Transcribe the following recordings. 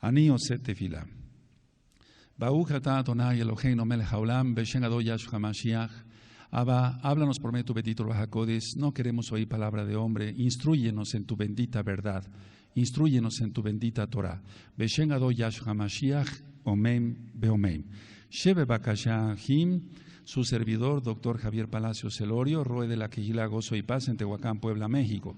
Ani Oset Tefila. Baruch atah Adonai Eloheinu melech haolam, b'shem Ado Yahshua HaMashiach. Abba, háblanos por medio de tu bendito Ruach HaKodesh. No queremos oír palabra de hombre. Instrúyenos en tu bendita verdad. Instrúyenos en tu bendita Torah. B'shem Ado Yahshua HaMashiach, Omen Beomen. Sheve Bakasha Him, su servidor, Dr. Javier Palacios Elorio, Roe de la Quejila Gozo y Paz en Tehuacán, Puebla, México.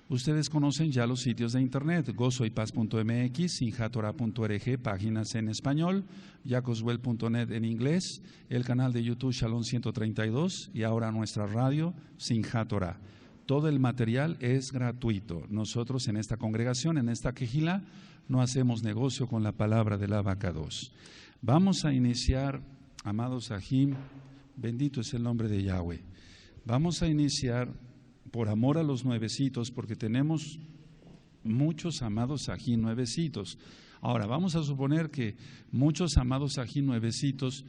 Ustedes conocen ya los sitios de internet, gozoypaz.mx, sinjatorah.org, páginas en español, yacoswell.net en inglés, el canal de YouTube Shalom 132 y ahora nuestra radio Sinjatorah. Todo el material es gratuito. Nosotros en esta congregación, en esta quejila, no hacemos negocio con la palabra del Abacados. Vamos a iniciar, amados Sahim, bendito es el nombre de Yahweh. Vamos a iniciar por amor a los nuevecitos, porque tenemos muchos amados Sahim nuevecitos. Ahora, vamos a suponer que muchos amados Sahim nuevecitos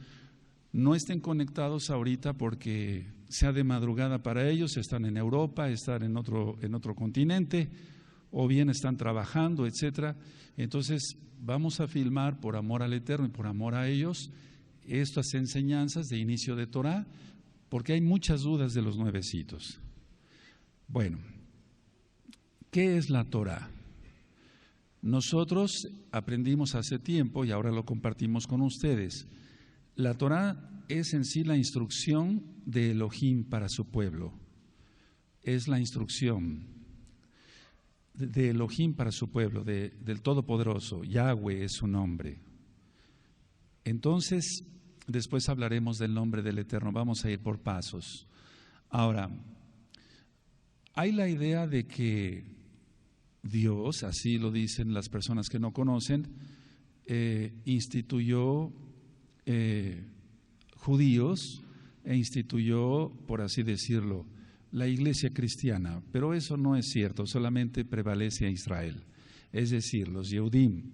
no estén conectados ahorita porque sea de madrugada para ellos, están en Europa, están en otro continente, o bien están trabajando, etcétera. Entonces, vamos a filmar por amor al Eterno y por amor a ellos estas enseñanzas de inicio de Torah, porque hay muchas dudas de los nuevecitos. Bueno, ¿qué es la Torah? Nosotros aprendimos hace tiempo y ahora lo compartimos con ustedes. La Torah es en sí la instrucción de Elohim para su pueblo. Es la instrucción de Elohim para su pueblo, del Todopoderoso. Yahweh es su nombre. Entonces, después hablaremos del nombre del Eterno. Vamos a ir por pasos. Ahora, hay la idea de que Dios, así lo dicen las personas que no conocen, instituyó judíos e instituyó, por así decirlo, la iglesia cristiana, pero eso no es cierto, solamente prevalece a Israel, es decir, los Yehudim,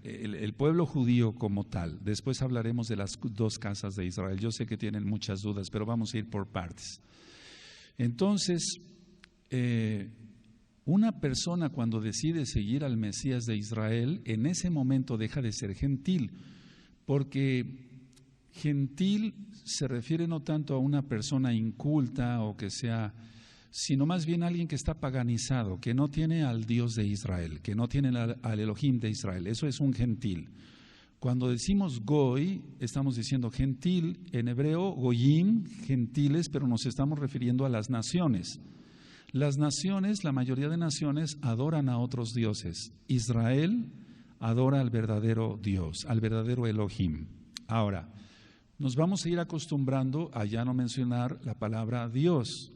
el pueblo judío como tal. Después hablaremos de las dos casas de Israel. Yo sé que tienen muchas dudas, pero vamos a ir por partes. Entonces, una persona cuando decide seguir al Mesías de Israel, en ese momento deja de ser gentil, porque gentil se refiere no tanto a una persona inculta o que sea, sino más bien a alguien que está paganizado, que no tiene al Dios de Israel, que no tiene al Elohim de Israel. Eso es un gentil. Cuando decimos goy, estamos diciendo gentil, en hebreo goyim, gentiles, pero nos estamos refiriendo a las naciones. Las naciones, la mayoría de naciones, adoran a otros dioses. Israel adora al verdadero Dios, al verdadero Elohim. Ahora, nos vamos a ir acostumbrando a ya no mencionar la palabra Dios,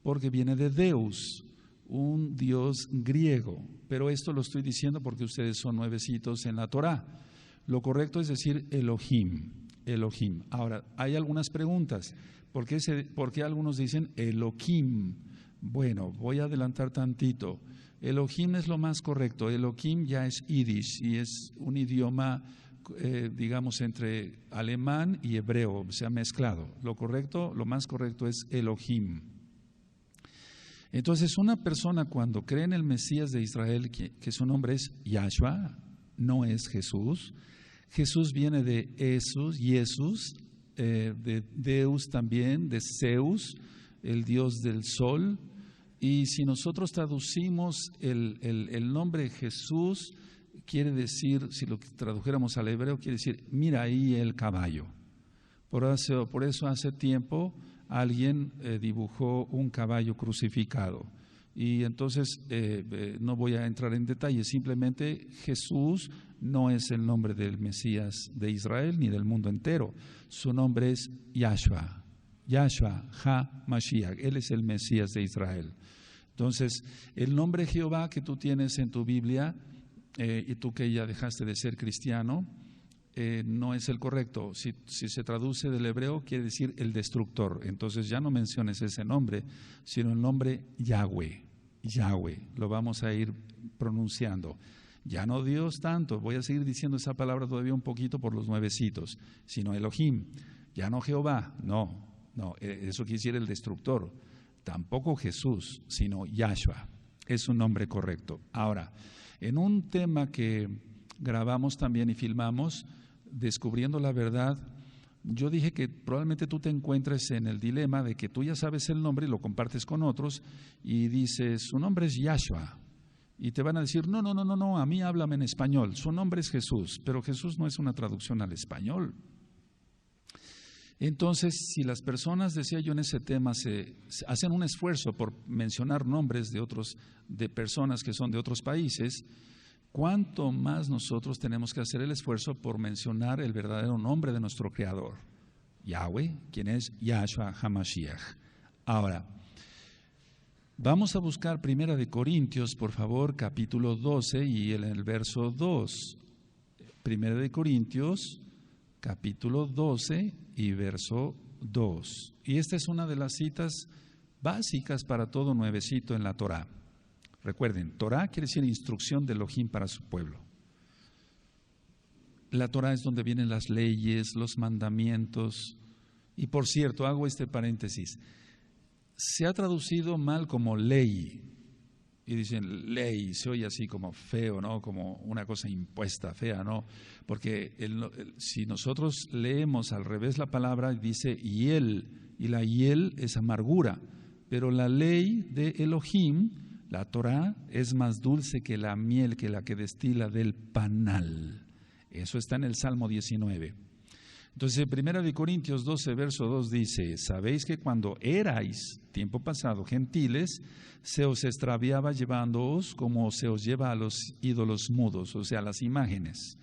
porque viene de Deus, un Dios griego. Pero esto lo estoy diciendo porque ustedes son nuevecitos en la Torah. Lo correcto es decir Elohim, Elohim. Ahora, hay algunas preguntas. ¿Por qué algunos dicen Elohim? Bueno, voy a adelantar tantito. Elohim es lo más correcto. Elohim ya es Yiddish y es un idioma, digamos, entre alemán y hebreo, se ha mezclado. Lo correcto, lo más correcto es Elohim. Entonces, una persona cuando cree en el Mesías de Israel, que su nombre es Yahshua, no es Jesús. Jesús viene de Jesús, de Deus también, de Zeus, el dios del sol. Y si nosotros traducimos el nombre Jesús, quiere decir, si lo tradujéramos al hebreo, quiere decir, mira ahí el caballo. Por eso hace tiempo alguien dibujó un caballo crucificado. Y entonces no voy a entrar en detalles, simplemente Jesús no es el nombre del Mesías de Israel ni del mundo entero. Su nombre es Yahshua, Yahshua HaMashiach, Él es el Mesías de Israel. Entonces, el nombre Jehová que tú tienes en tu Biblia, y tú que ya dejaste de ser cristiano, no es el correcto. Si se traduce del hebreo, quiere decir el destructor. Entonces ya no menciones ese nombre, sino el nombre Yahweh. Yahweh, lo vamos a ir pronunciando. Ya no Dios tanto, voy a seguir diciendo esa palabra todavía un poquito por los nuevecitos, sino Elohim. Ya no Jehová, no, eso quiere decir el destructor. Tampoco Jesús, sino Yahshua. Es un nombre correcto. Ahora, en un tema que grabamos también y filmamos Descubriendo la Verdad. Yo dije que probablemente tú te encuentres en el dilema de que tú ya sabes el nombre y lo compartes con otros y dices, su nombre es Yahshua. Y te van a decir, no, a mí háblame en español. Su nombre es Jesús, pero Jesús no es una traducción al español. Entonces, si las personas, decía yo en ese tema, se hacen un esfuerzo por mencionar nombres de personas que son de otros países, ¿cuánto más nosotros tenemos que hacer el esfuerzo por mencionar el verdadero nombre de nuestro Creador? Yahweh, quien es Yahshua HaMashiach. Ahora, vamos a buscar 1 Corintios, por favor, capítulo 12 y en el verso 2. 1 Corintios, capítulo 12 y verso 2. Y esta es una de las citas básicas para todo nuevecito en la Torá. Recuerden, Torá quiere decir instrucción de Elohim para su pueblo. La Torá es donde vienen las leyes, los mandamientos. Y por cierto, hago este paréntesis. Se ha traducido mal como ley. Y dicen ley, se oye así como feo, ¿no? Como una cosa impuesta, fea, ¿no? Porque si nosotros leemos al revés la palabra, dice hiel, y la hiel es amargura. Pero la ley de Elohim, la Torá, es más dulce que la miel, que la que destila del panal. Eso está en el Salmo 19. Entonces, 1 Corintios 12, verso 2 dice, sabéis que cuando erais, tiempo pasado, gentiles, se os extraviaba llevándoos como se os lleva a los ídolos mudos, o sea, las imágenes.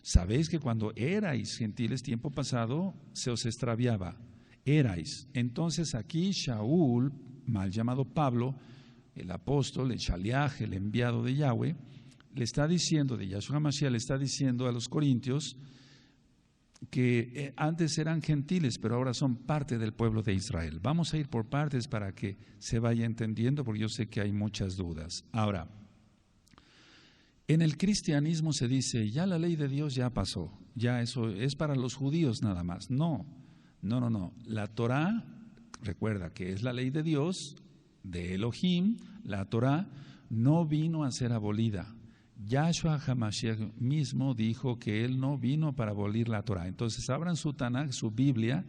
Sabéis que cuando erais gentiles, tiempo pasado, se os extraviaba. Erais. Entonces aquí Shaul, mal llamado Pablo, el apóstol, el Shaliach, el enviado de Yahweh, le está diciendo, de Yahshua HaMashiach, le está diciendo a los corintios que antes eran gentiles, pero ahora son parte del pueblo de Israel. Vamos a ir por partes para que se vaya entendiendo, porque yo sé que hay muchas dudas. Ahora, en el cristianismo se dice, ya la ley de Dios ya pasó, ya eso es para los judíos nada más. No. La Torá, recuerda que es la ley de Dios, de Elohim. La Torá no vino a ser abolida. Yahshua HaMashiach mismo dijo que él no vino para abolir la Torá. Entonces abran su Tanaj, su Biblia.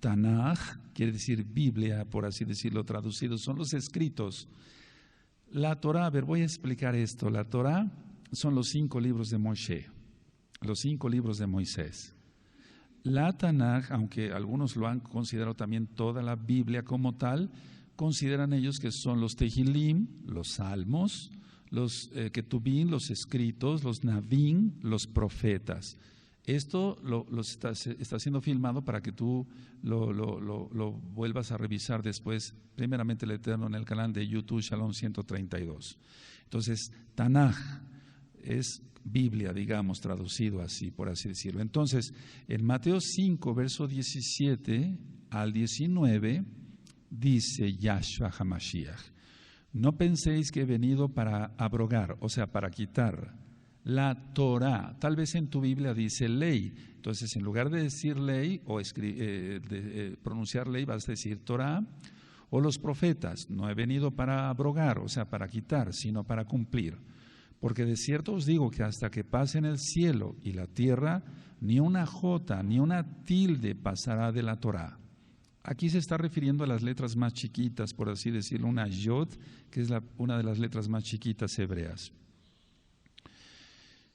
Tanaj quiere decir Biblia, por así decirlo, traducido, son los escritos. La Torá, a ver, voy a explicar esto. La Torá son los 5 libros de Moshe, los 5 libros de Moisés. La Tanaj, aunque algunos lo han considerado también toda la Biblia como tal, consideran ellos que son los Tehilim, los Salmos, los Ketubim, los escritos, los Navim, los profetas. Esto está siendo filmado para que tú lo vuelvas a revisar después, primeramente el Eterno, en el canal de YouTube Shalom 132. Entonces, Tanaj es Biblia, digamos, traducido así, por así decirlo. Entonces, en Mateo 5, verso 17 al 19, dice Yahshua HaMashiach, no penséis que he venido para abrogar, o sea, para quitar la Torá. Tal vez en tu Biblia dice ley. Entonces, en lugar de decir ley o pronunciar ley, vas a decir Torá o los profetas. No he venido para abrogar, o sea, para quitar, sino para cumplir. Porque de cierto os digo que hasta que pasen el cielo y la tierra, ni una jota, ni una tilde pasará de la Torá. Aquí se está refiriendo a las letras más chiquitas, por así decirlo, una yod, que es una de las letras más chiquitas hebreas.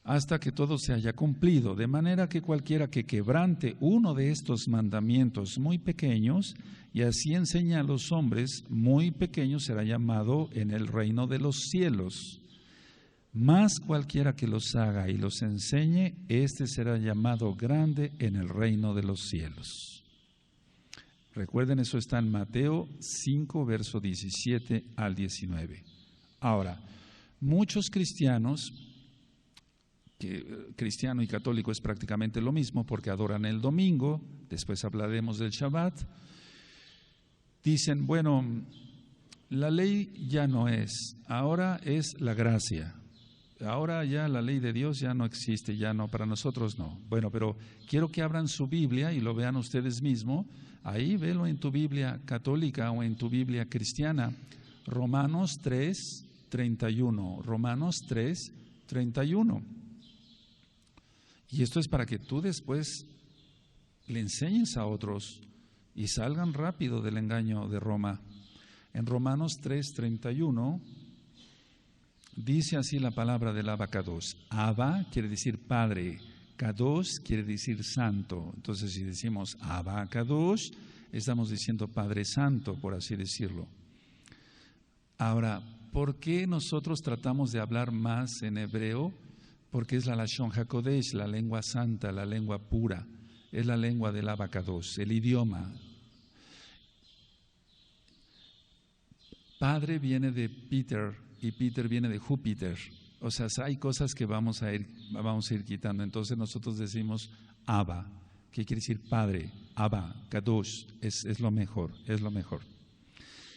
Hasta que todo se haya cumplido, de manera que cualquiera que quebrante uno de estos mandamientos muy pequeños y así enseña a los hombres, muy pequeño será llamado en el reino de los cielos. Más cualquiera que los haga y los enseñe, este será llamado grande en el reino de los cielos. Recuerden, eso está en Mateo 5, verso 17 al 19. Ahora, muchos cristianos, que cristiano y católico es prácticamente lo mismo porque adoran el domingo, después hablaremos del Shabbat, dicen, bueno, la ley ya no es, ahora es la gracia. Ahora ya la ley de Dios ya no existe, ya no, para nosotros no. Bueno, pero quiero que abran su Biblia y lo vean ustedes mismos. Ahí velo en tu Biblia católica o en tu Biblia cristiana. Romanos 3, 31. Romanos 3, 31. Y esto es para que tú después le enseñes a otros y salgan rápido del engaño de Roma. En Romanos 3:31 dice así la palabra del Abacados. Abba quiere decir Padre, Kadosh quiere decir Santo. Entonces si decimos Abacados, estamos diciendo Padre Santo, por así decirlo. Ahora, ¿por qué nosotros tratamos de hablar más en hebreo? Porque es la Lashon HaKodesh, la lengua santa, la lengua pura. Es la lengua del Abacados, el idioma. Padre viene de Peter y Peter viene de Júpiter. O sea, hay cosas que vamos a ir quitando. Entonces nosotros decimos Abba, que quiere decir Padre. Abba, Kadosh, es lo mejor, es lo mejor.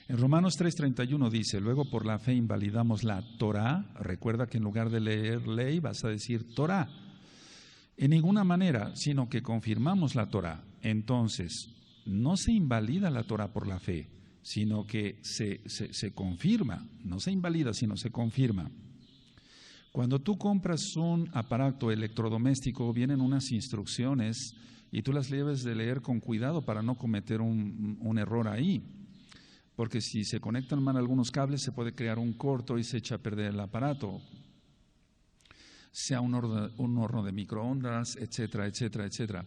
En Romanos 3:31 dice, luego por la fe invalidamos la Torah. Recuerda que en lugar de leer ley vas a decir Torah. En ninguna manera, sino que confirmamos la Torah. Entonces, no se invalida la Torah por la fe, sino que se confirma. No se invalida, sino se confirma. Cuando tú compras un aparato electrodoméstico, vienen unas instrucciones y tú las debes de leer con cuidado para no cometer un error ahí. Porque si se conectan mal algunos cables, se puede crear un corto y se echa a perder el aparato. Sea un horno de microondas, etcétera, etcétera, etcétera.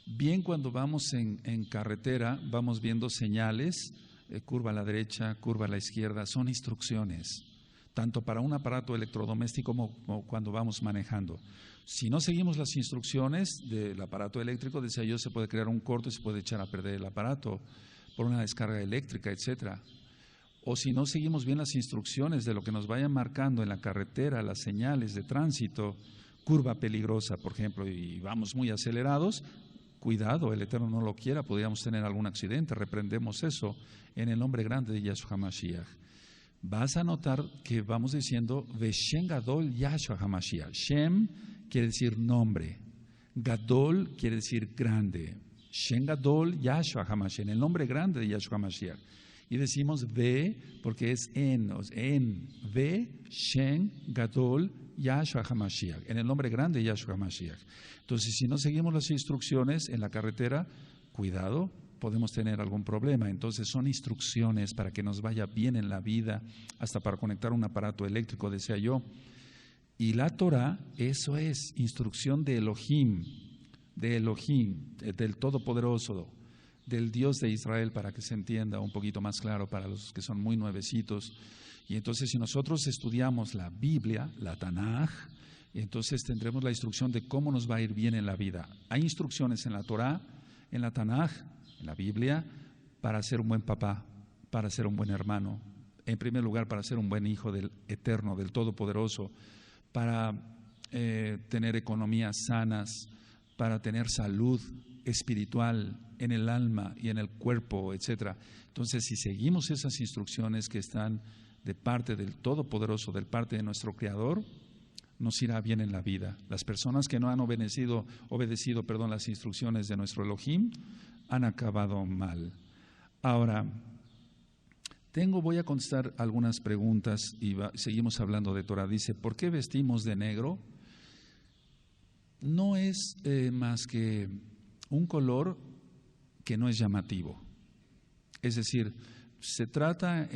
Bien, cuando vamos en carretera, vamos viendo señales, curva a la derecha, curva a la izquierda, son instrucciones, tanto para un aparato electrodoméstico como cuando vamos manejando. Si no seguimos las instrucciones del aparato eléctrico, decía yo, se puede crear un corto y se puede echar a perder el aparato por una descarga eléctrica, etcétera. O si no seguimos bien las instrucciones de lo que nos vayan marcando en la carretera, las señales de tránsito, curva peligrosa, por ejemplo, y vamos muy acelerados, cuidado, el Eterno no lo quiera, podríamos tener algún accidente, reprendemos eso en el nombre grande de Yahshua HaMashiach. Vas a notar que vamos diciendo Veshem Gadol Yahshua HaMashiach. Shem quiere decir nombre, Gadol quiere decir grande. Shem Gadol Yahshua HaMashiach, en el nombre grande de Yahshua HaMashiach. Y decimos Ve porque es en Ve Shem Gadol Yahshua HaMashiach, en el nombre grande de Yahshua HaMashiach. Entonces, si no seguimos las instrucciones en la carretera, cuidado, podemos tener algún problema. Entonces, son instrucciones para que nos vaya bien en la vida, hasta para conectar un aparato eléctrico, decía yo. Y la Torah, eso es instrucción de Elohim, del Todopoderoso, del Dios de Israel, para que se entienda un poquito más claro para los que son muy nuevecitos. Y entonces, si nosotros estudiamos la Biblia, la Tanaj, entonces tendremos la instrucción de cómo nos va a ir bien en la vida. Hay instrucciones en la Torah, en la Tanaj, en la Biblia, para ser un buen papá, para ser un buen hermano, en primer lugar para ser un buen hijo del Eterno, del Todopoderoso, para tener economías sanas, para tener salud espiritual en el alma y en el cuerpo, etcétera. Entonces, si seguimos esas instrucciones que están de parte del Todopoderoso, de parte de nuestro Creador, nos irá bien en la vida. Las personas que no han obedecido las instrucciones de nuestro Elohim han acabado mal. Ahora, voy a contestar algunas preguntas y seguimos hablando de Torah. Dice, ¿por qué vestimos de negro? No es más que un color que no es llamativo. Es decir, se trata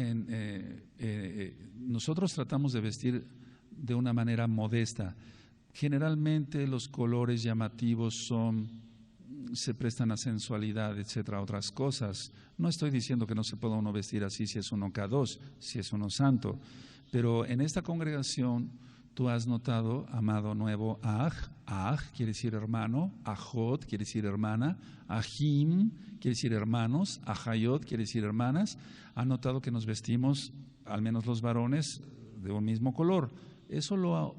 nosotros tratamos de vestir de una manera modesta. Generalmente los colores llamativos se prestan a sensualidad, etcétera, otras cosas. No estoy diciendo que no se pueda uno vestir así si es uno Kadosh, si es uno santo, pero en esta congregación tú has notado, amado nuevo, Aj quiere decir hermano, Ajot quiere decir hermana, Ajim quiere decir hermanos, Ajayot quiere decir hermanas. Han notado que nos vestimos, al menos los varones, de un mismo color. Eso lo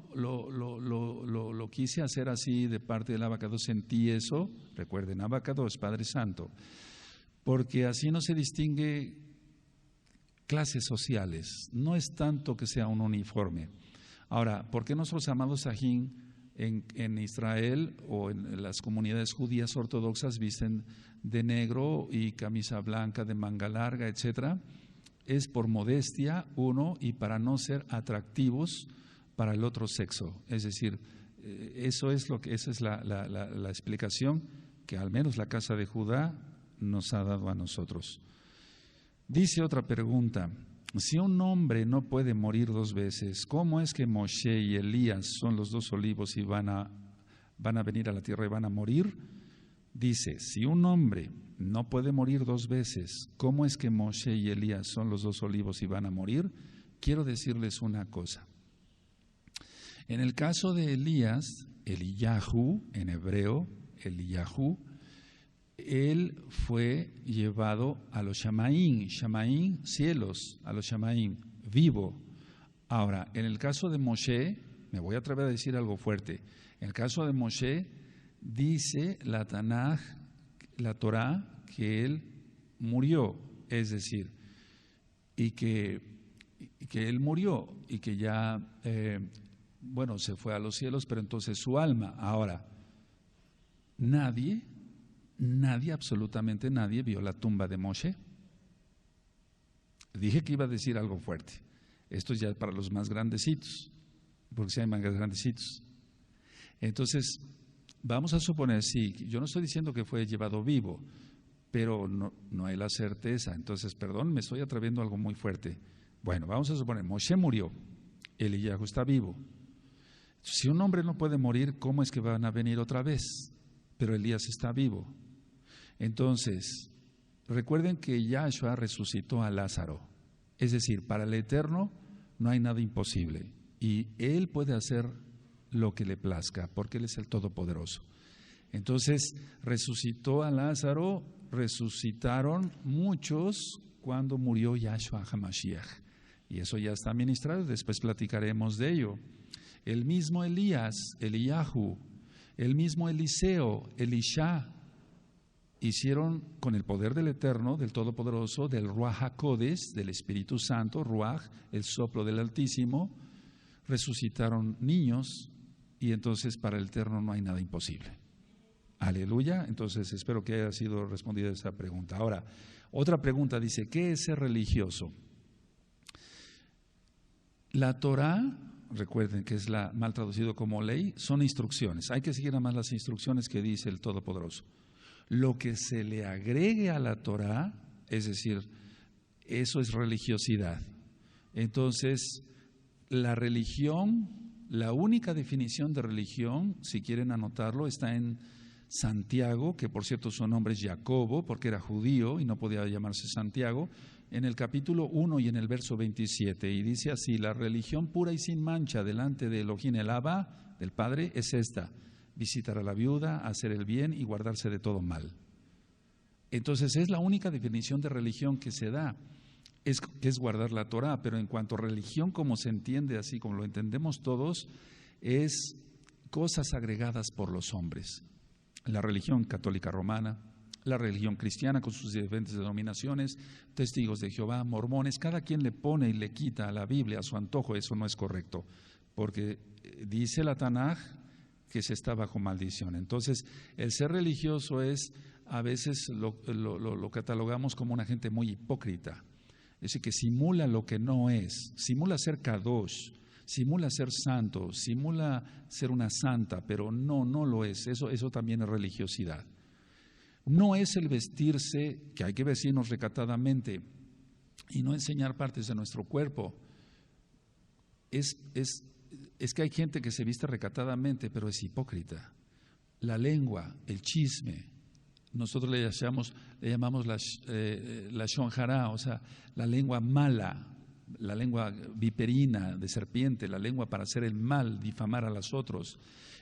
quise hacer así de parte del Abacados, sentí eso, recuerden, Abacados, Padre Santo, porque así no se distingue clases sociales, no es tanto que sea un uniforme. Ahora, ¿por qué nuestros amados Ajín en Israel o en las comunidades judías ortodoxas visten de negro y camisa blanca de manga larga, etcétera? Es por modestia, uno, y para no ser atractivos para el otro sexo. Es decir, esa es la explicación que al menos la casa de Judá nos ha dado a nosotros. Dice otra pregunta: si un hombre no puede morir dos veces, ¿cómo es que Moshe y Elías son los dos olivos y van a venir a la tierra y van a morir? Dice, si un hombre no puede morir dos veces, ¿cómo es que Moshe y Elías son los dos olivos y van a morir? Quiero decirles una cosa. En el caso de Elías, Eliyahu, en hebreo, Eliyahu, él fue llevado a los Shamaín, cielos, a los Shamaín, vivo. Ahora, en el caso de Moshe, me voy a atrever a decir algo fuerte. En el caso de Moshe, dice la Tanaj, la Torá, que él murió, es decir, y que él murió y que ya, se fue a los cielos, pero entonces su alma. Ahora, nadie, absolutamente nadie vio la tumba de Moshe. Dije que iba a decir algo fuerte. Esto es ya para los más grandecitos, porque si hay más grandecitos. Entonces, vamos a suponer, sí, yo no estoy diciendo que fue llevado vivo, pero no hay la certeza. Entonces, perdón, me estoy atreviendo a algo muy fuerte. Bueno, vamos a suponer, Moshe murió, Eliyahu está vivo. Si un hombre no puede morir, ¿cómo es que van a venir otra vez? Pero Elías está vivo. Entonces, recuerden que Yahshua resucitó a Lázaro. Es decir, para el Eterno no hay nada imposible. Y Él puede hacer lo que le plazca, porque Él es el Todopoderoso. Entonces, resucitó a Lázaro, resucitaron muchos cuando murió Yahshua HaMashiach. Y eso ya está ministrado, después platicaremos de ello. El mismo Elías, Eliyahu, el mismo Eliseo, Elisha, hicieron con el poder del Eterno, del Todopoderoso, del Ruach HaKodesh, del Espíritu Santo, Ruach, el soplo del Altísimo, resucitaron niños, y entonces para el Eterno no hay nada imposible. Aleluya. Entonces espero que haya sido respondida esa pregunta. Ahora, otra pregunta dice, ¿qué es ser religioso? La Torá, recuerden que es mal traducido como ley, son instrucciones. Hay que seguir nada más las instrucciones que dice el Todopoderoso. Lo que se le agregue a la Torá, es decir, eso es religiosidad. Entonces, la religión, la única definición de religión, si quieren anotarlo, está en Santiago, que por cierto su nombre es Jacobo, porque era judío y no podía llamarse Santiago, en el capítulo 1 y en el verso 27, y dice así: la religión pura y sin mancha delante de Elohim el Abba, del Padre, es esta: visitar a la viuda, hacer el bien y guardarse de todo mal. Entonces es la única definición de religión que se da, que es guardar la Torá, pero en cuanto a religión como se entiende, así como lo entendemos todos, es cosas agregadas por los hombres. La religión católica romana, la religión cristiana con sus diferentes denominaciones, testigos de Jehová, mormones, cada quien le pone y le quita a la Biblia a su antojo. Eso no es correcto, porque dice la Tanaj que se está bajo maldición. Entonces, el ser religioso es, a veces lo catalogamos como una gente muy hipócrita, es decir, que simula lo que no es, simula ser kadosh, simula ser santo, simula ser una santa, pero no lo es. Eso también es religiosidad. No es el vestirse, que hay que vestirnos recatadamente y no enseñar partes de nuestro cuerpo. Es que hay gente que se viste recatadamente, pero es hipócrita. La lengua, el chisme, nosotros le llamamos la shonjara, o sea, la lengua mala, la lengua viperina de serpiente, la lengua para hacer el mal, difamar a los otros.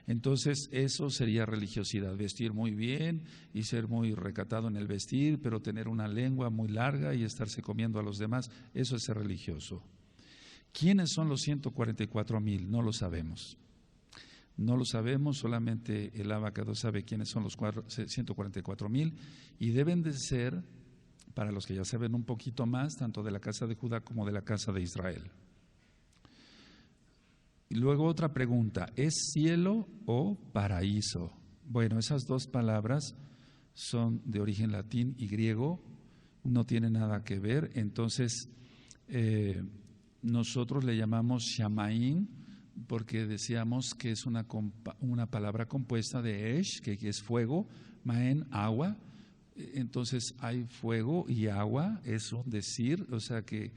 Entonces eso sería religiosidad, vestir muy bien y ser muy recatado en el vestir, pero tener una lengua muy larga y estarse comiendo a los demás, eso es ser religioso. ¿Quiénes son los 144,000? No lo sabemos. No lo sabemos, solamente el Abacado sabe quiénes son los 144,000, y deben de ser, para los que ya saben un poquito más, tanto de la casa de Judá como de la casa de Israel. Y luego otra pregunta, ¿es cielo o paraíso? Bueno, esas dos palabras son de origen latín y griego, no tienen nada que ver. Entonces, nosotros le llamamos Shamaín, porque decíamos que es una palabra compuesta de Esh, que es fuego, Maen, agua. Entonces hay fuego y agua, es un decir, o sea que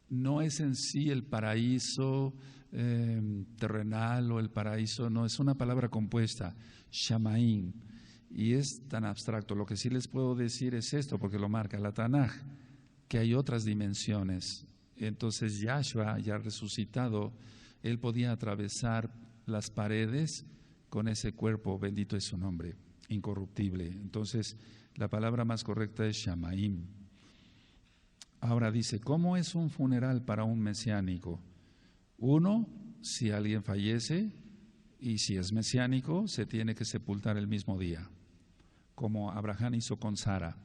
no es en sí el paraíso terrenal o el paraíso, no, es una palabra compuesta, Shamaim, y es tan abstracto. Lo que sí les puedo decir es esto, porque lo marca la Tanaj, que hay otras dimensiones. Entonces Yahshua, ya resucitado, Él podía atravesar las paredes con ese cuerpo, bendito es su nombre, incorruptible. Entonces, la palabra más correcta es Shamaim. Ahora dice, ¿cómo es un funeral para un mesiánico? Uno, si alguien fallece, y si es mesiánico, se tiene que sepultar el mismo día, como Abraham hizo con Sara.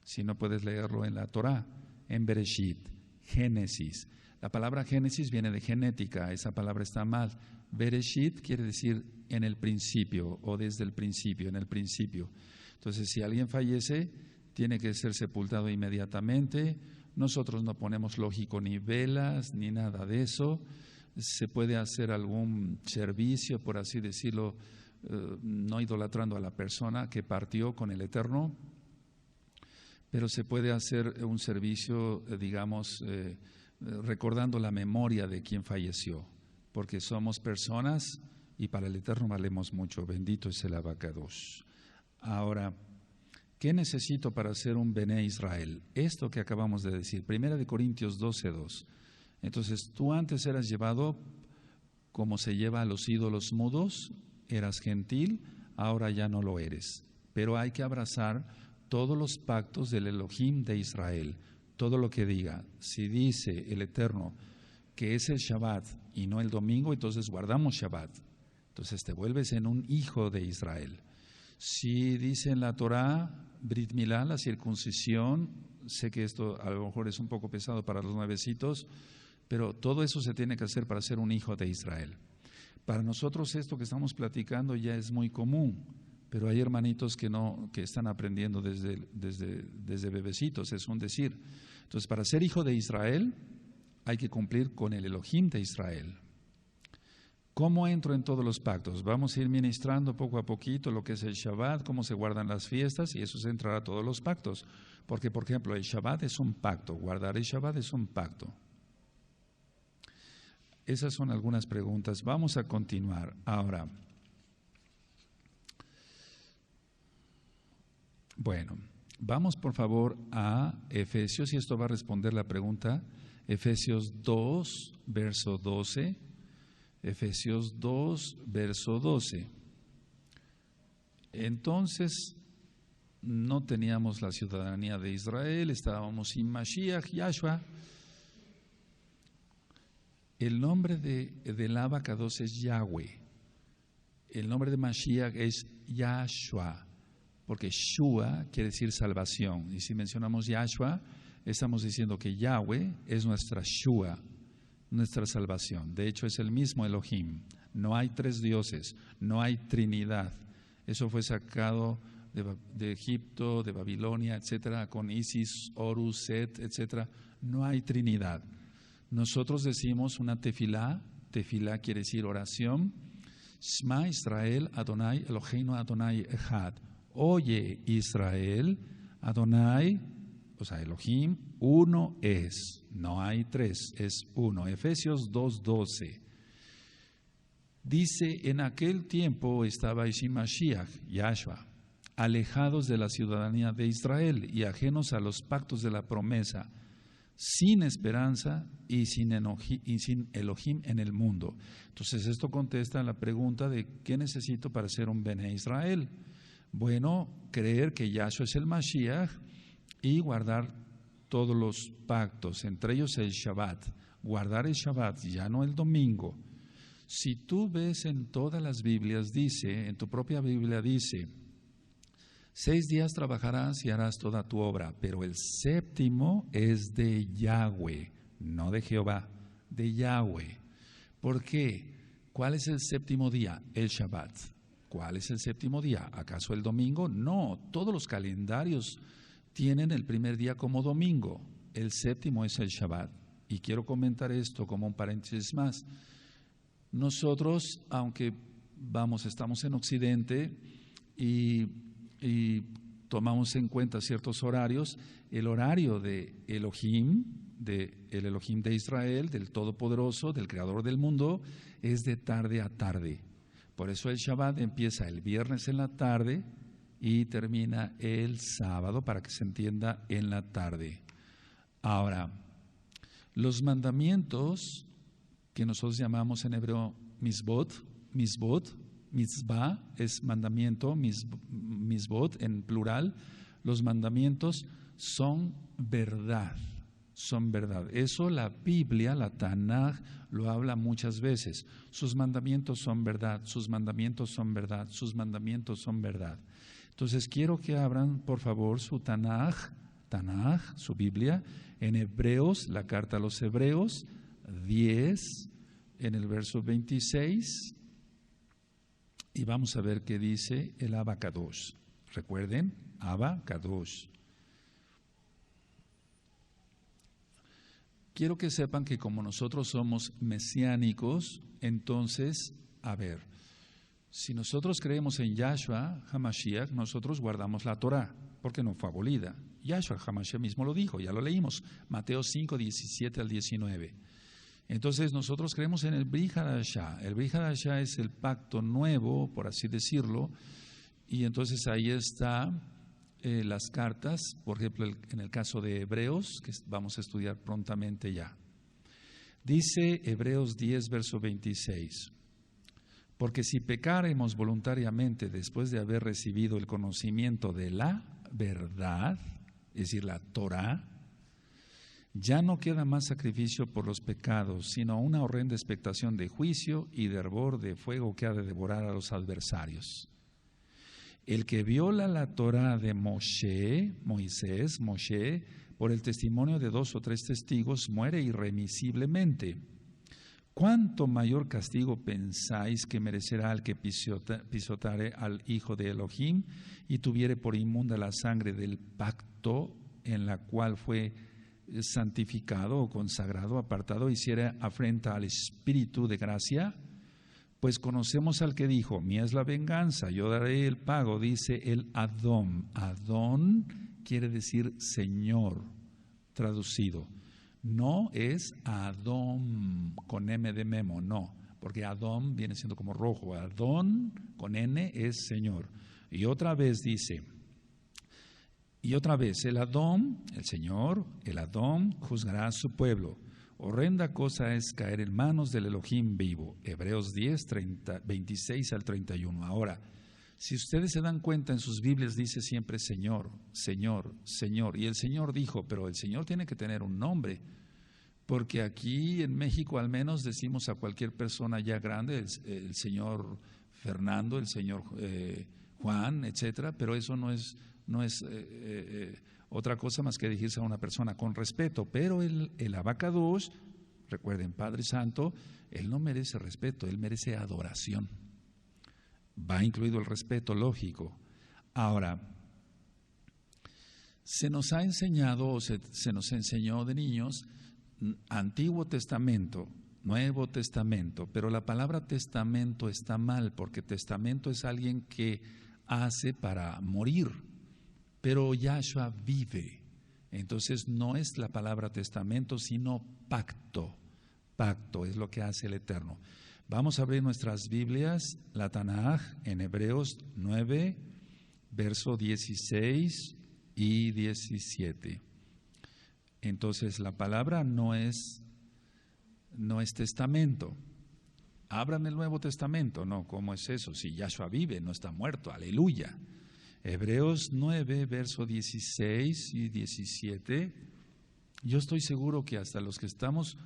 Si no puedes leerlo en la Torá, en Bereshit, Génesis. La palabra Génesis viene de genética, esa palabra está mal. Bereshit quiere decir en el principio o desde el principio, en el principio. Entonces, si alguien fallece, tiene que ser sepultado inmediatamente. Nosotros no ponemos lógico ni velas ni nada de eso. Se puede hacer algún servicio, por así decirlo, no idolatrando a la persona que partió con el Eterno, pero se puede hacer un servicio, digamos, recordando la memoria de quien falleció, porque somos personas y para el Eterno valemos mucho. Bendito es el Abacados. Ahora, ¿qué necesito para ser un Bené Israel? Esto que acabamos de decir, 1 Corintios 12:2. Entonces, tú antes eras llevado como se lleva a los ídolos mudos, eras gentil, ahora ya no lo eres. Pero hay que abrazar todos los pactos del Elohim de Israel, todo lo que diga. Si dice el Eterno que es el Shabbat y no el domingo, entonces guardamos Shabbat. Entonces te vuelves en un hijo de Israel. Si dice en la Torá, Brit Milá, la circuncisión, sé que esto a lo mejor es un poco pesado para los nuevecitos, pero todo eso se tiene que hacer para ser un hijo de Israel. Para nosotros esto que estamos platicando ya es muy común, pero hay hermanitos que están aprendiendo desde bebecitos, es un decir. Entonces, para ser hijo de Israel hay que cumplir con el Elohim de Israel. ¿Cómo entro en todos los pactos? Vamos a ir ministrando poco a poquito lo que es el Shabbat, cómo se guardan las fiestas, y eso se entrará a todos los pactos. Porque, por ejemplo, el Shabbat es un pacto, guardar el Shabbat es un pacto. Esas son algunas preguntas. Vamos a continuar. Ahora, bueno, vamos por favor a Efesios, y esto va a responder la pregunta, Efesios 2, verso 12. Efesios 2, verso 12. Entonces, no teníamos la ciudadanía de Israel, estábamos sin Mashiach, Yahshua. El nombre del Abacados es Yahweh. El nombre de Mashiach es Yahshua, porque Shua quiere decir salvación. Y si mencionamos Yahshua, estamos diciendo que Yahweh es nuestra Shua, nuestra salvación. De hecho, es el mismo Elohim. No hay tres dioses, no hay Trinidad. Eso fue sacado de Egipto, de Babilonia, etcétera, con Isis, Horus, Set, etcétera. No hay Trinidad. Nosotros decimos una tefilá quiere decir oración. Shema Israel, Adonai Eloheinu Adonai Echad. Oye Israel, Adonai, o sea, Elohim, uno es, no hay tres, es uno. Efesios 2:12. Dice, en aquel tiempo estaba Mashiach, Yahshua, alejados de la ciudadanía de Israel y ajenos a los pactos de la promesa, sin esperanza y sin Elohim en el mundo. Entonces esto contesta a la pregunta de ¿qué necesito para ser un Bené Israel? Bueno, creer que Yahshua es el Mashiach y guardar todos los pactos, entre ellos el Shabbat. Guardar el Shabbat, ya no el domingo. Si tú ves en todas las Biblias, dice, en tu propia Biblia dice, 6 días trabajarás y harás toda tu obra, pero el séptimo es de Yahweh, no de Jehová, de Yahweh. ¿Por qué? ¿Cuál es el séptimo día? El Shabbat. ¿Cuál es el séptimo día? ¿Acaso el domingo? No, todos los calendarios tienen el primer día como domingo. El séptimo es el Shabbat. Y quiero comentar esto como un paréntesis más. Nosotros, aunque estamos en Occidente y tomamos en cuenta ciertos horarios, el horario de Elohim, el Elohim de Israel, del Todopoderoso, del Creador del mundo, es de tarde a tarde. Por eso el Shabbat empieza el viernes en la tarde y termina el sábado, para que se entienda, en la tarde. Ahora, los mandamientos que nosotros llamamos en hebreo mitzvot, mitzvah es mandamiento, mitzvot en plural, los mandamientos son verdad. Son verdad. Eso la Biblia, la Tanaj, lo habla muchas veces. Sus mandamientos son verdad, sus mandamientos son verdad, sus mandamientos son verdad. Entonces quiero que abran por favor su Tanaj, su Biblia, en Hebreos, la carta a los Hebreos, 10, en el verso 26, y vamos a ver qué dice el Abba Kadosh. Recuerden, Abba Kadosh. Quiero que sepan que como nosotros somos mesiánicos, entonces, a ver, si nosotros creemos en Yahshua HaMashiach, nosotros guardamos la Torah, porque no fue abolida. Yahshua HaMashiach mismo lo dijo, ya lo leímos, Mateo 5, 17 al 19. Entonces nosotros creemos en el Brit Hadashah. El Brit Hadashah es el pacto nuevo, por así decirlo, y entonces ahí está las cartas, por ejemplo, en el caso de Hebreos, que vamos a estudiar prontamente ya. Dice Hebreos 10, verso 26, porque si pecaremos voluntariamente después de haber recibido el conocimiento de la verdad, es decir, la Torah, ya no queda más sacrificio por los pecados, sino una horrenda expectación de juicio y de hervor de fuego que ha de devorar a los adversarios. El que viola la Torah de Moisés, por el testimonio de 2 o 3 testigos, muere irremisiblemente. ¿Cuánto mayor castigo pensáis que merecerá el que pisotare al Hijo de Elohim y tuviere por inmunda la sangre del pacto en la cual fue santificado o consagrado, apartado, hiciera afrenta al Espíritu de gracia? Pues conocemos al que dijo, mía es la venganza, yo daré el pago, dice el Adón. Adón quiere decir Señor, traducido. No es Adón con M de memo, no, porque Adón viene siendo como rojo. Adón con N es Señor. Y otra vez dice, el Adón, el Señor, el Adón juzgará a su pueblo. Horrenda cosa es caer en manos del Elohim vivo. Hebreos 10, 26 al 31. Ahora, si ustedes se dan cuenta, en sus Biblias dice siempre Señor, Señor, Señor. Y el Señor dijo, pero el Señor tiene que tener un nombre, porque aquí en México al menos decimos a cualquier persona ya grande, el señor Fernando, el señor Juan, etcétera, pero eso no es otra cosa más que dirigirse a una persona con respeto. Pero el Abba Kadosh, recuerden, Padre Santo, él no merece respeto, él merece adoración. Va incluido el respeto, lógico. Ahora, se nos ha enseñado, o se nos enseñó de niños, Antiguo Testamento, Nuevo Testamento, pero la palabra testamento está mal, porque testamento es alguien que hace para morir, pero Yahshua vive. Entonces no es la palabra testamento, sino pacto. Pacto es lo que hace el Eterno. Vamos a abrir nuestras Biblias, la Tanaj, en Hebreos 9, verso 16 y 17. Entonces la palabra no es testamento. Abran el Nuevo Testamento. No, ¿cómo es eso? Si Yahshua vive, no está muerto. Aleluya. Hebreos 9, verso 16 y 17. Yo estoy seguro que hasta los que estamos,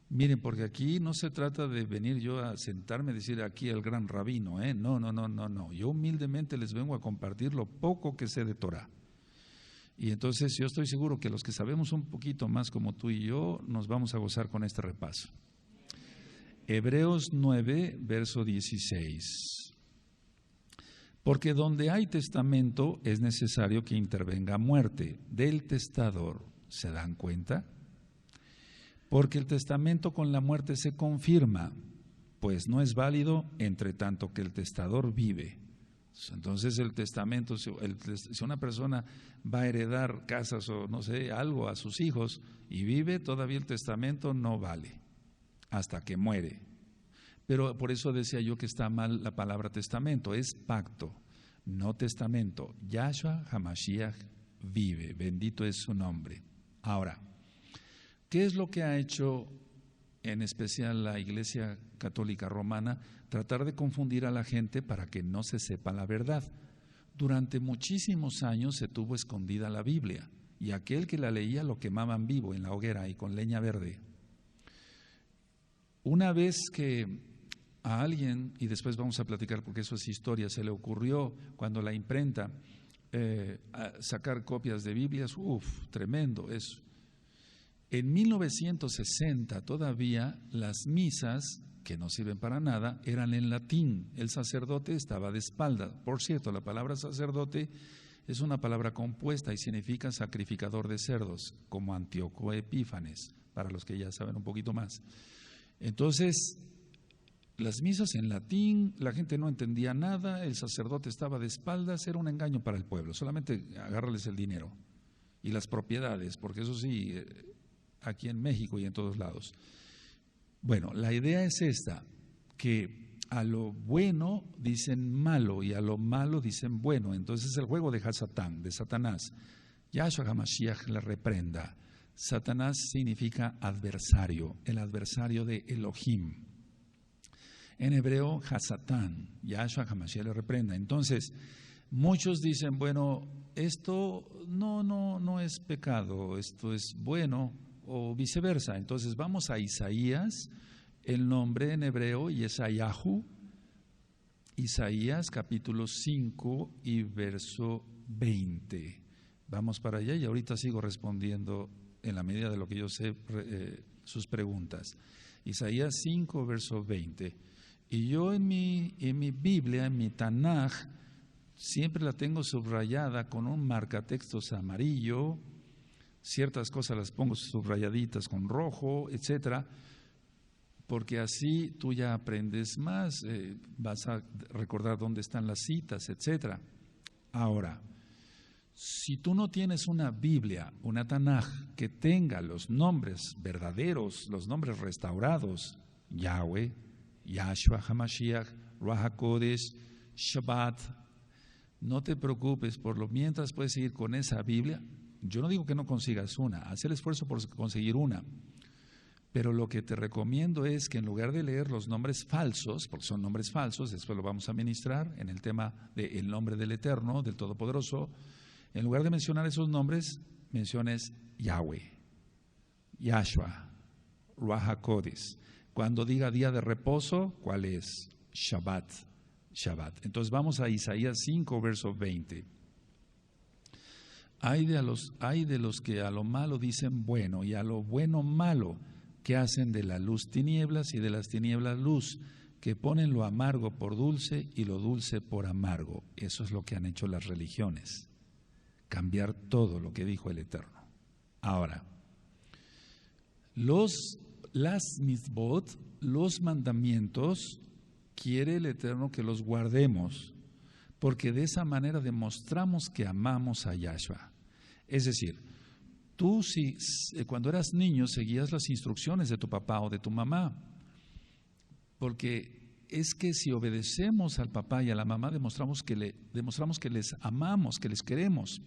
miren, porque aquí no se trata de venir yo a sentarme y decir aquí el gran rabino, no. Yo humildemente les vengo a compartir lo poco que sé de Torah. Y entonces yo estoy seguro que los que sabemos un poquito más como tú y yo, nos vamos a gozar con este repaso. Hebreos 9, verso 16. Porque donde hay testamento es necesario que intervenga muerte del testador. ¿Se dan cuenta? Porque el testamento con la muerte se confirma, pues no es válido entre tanto que el testador vive. Entonces el testamento, si una persona va a heredar casas o no sé, algo a sus hijos y vive, todavía el testamento no vale hasta que muere. Pero por eso decía yo que está mal la palabra testamento, es pacto, no testamento. Yahshua HaMashiach vive, bendito es su nombre. Ahora, ¿qué es lo que ha hecho en especial la Iglesia Católica Romana? Tratar de confundir a la gente para que no se sepa la verdad. Durante muchísimos años se tuvo escondida la Biblia y aquel que la leía lo quemaban vivo en la hoguera y con leña verde. Una vez que a alguien, y después vamos a platicar porque eso es historia, se le ocurrió cuando la imprenta sacar copias de Biblias, tremendo eso. En 1960 todavía las misas, que no sirven para nada, eran en latín. El sacerdote estaba de espaldas. Por cierto, la palabra sacerdote es una palabra compuesta y significa sacrificador de cerdos, como Antíoco Epífanes, para los que ya saben un poquito más. Entonces, las misas en latín, la gente no entendía nada, el sacerdote estaba de espaldas, era un engaño para el pueblo, solamente agárrales el dinero y las propiedades, porque eso sí, aquí en México y en todos lados. Bueno, la idea es esta, que a lo bueno dicen malo y a lo malo dicen bueno. Entonces es el juego de Hasatán, de Satanás. Yahshua HaMashiach le reprenda. Satanás significa adversario, el adversario de Elohim. En hebreo, Hasatán, Yahshua HaMashiach le reprenda. Entonces, muchos dicen, bueno, esto no es pecado, esto es bueno, o viceversa. Entonces vamos a Isaías, el nombre en hebreo Yesayahu, Isaías capítulo 5 y verso 20. Vamos para allá y ahorita sigo respondiendo en la medida de lo que yo sé sus preguntas. Isaías 5 verso 20. Y yo en mi Biblia, en mi Tanaj, siempre la tengo subrayada con un marcatextos amarillo. Ciertas cosas las pongo subrayaditas con rojo, etcétera, porque así tú ya aprendes más, vas a recordar dónde están las citas, etcétera. Ahora, si tú no tienes una Biblia, una Tanaj, que tenga los nombres verdaderos, los nombres restaurados, Yahweh, Yahshua HaMashiach, Ruach HaKodesh, Shabbat, no te preocupes, por lo mientras puedes seguir con esa Biblia. Yo no digo que no consigas una, haz el esfuerzo por conseguir una, pero lo que te recomiendo es que en lugar de leer los nombres falsos, porque son nombres falsos, después lo vamos a ministrar en el tema del nombre del Eterno, del Todopoderoso, en lugar de mencionar esos nombres, menciones Yahweh, Yahshua, Ruach HaKodesh. Cuando diga día de reposo, ¿cuál es? Shabbat, Shabbat. Entonces vamos a Isaías 5, verso 20. Hay de los que a lo malo dicen bueno y a lo bueno malo, que hacen de la luz tinieblas y de las tinieblas luz, que ponen lo amargo por dulce y lo dulce por amargo. Eso es lo que han hecho las religiones, cambiar todo lo que dijo el Eterno. Ahora, las mitzvot, los mandamientos, quiere el Eterno que los guardemos, porque de esa manera demostramos que amamos a Yahshua. Es decir, tú cuando eras niño seguías las instrucciones de tu papá o de tu mamá, porque es que si obedecemos al papá y a la mamá demostramos que les amamos, que les queremos.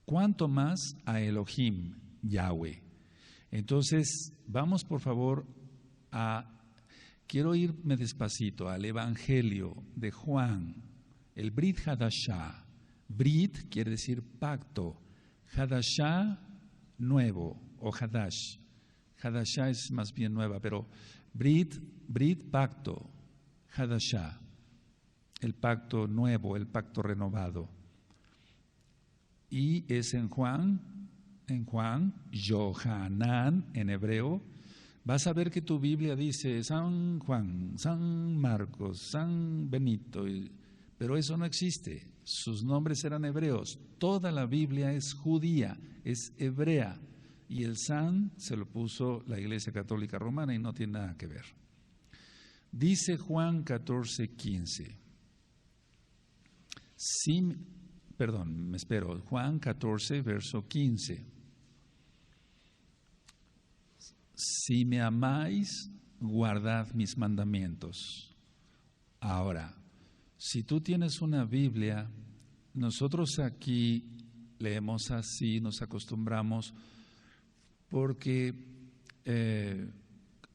¿Cuánto más a Elohim, Yahweh? Entonces, vamos por favor quiero irme despacito al Evangelio de Juan, el Brit Hadashah. Brit quiere decir pacto, Hadashah nuevo o Hadash. Hadashah es más bien nueva, pero Brit pacto, Hadashah, el pacto nuevo, el pacto renovado. Y es en Juan, Yohanan en hebreo. Vas a ver que tu Biblia dice San Juan, San Marcos, San Benito, pero eso no existe. Sus nombres eran hebreos. Toda la Biblia es judía, es hebrea, y el San se lo puso la Iglesia Católica Romana y no tiene nada que ver. Dice Juan 14:15. Juan 14, verso 15. Si me amáis, guardad mis mandamientos. Ahora, si tú tienes una Biblia, nosotros aquí leemos así, nos acostumbramos, porque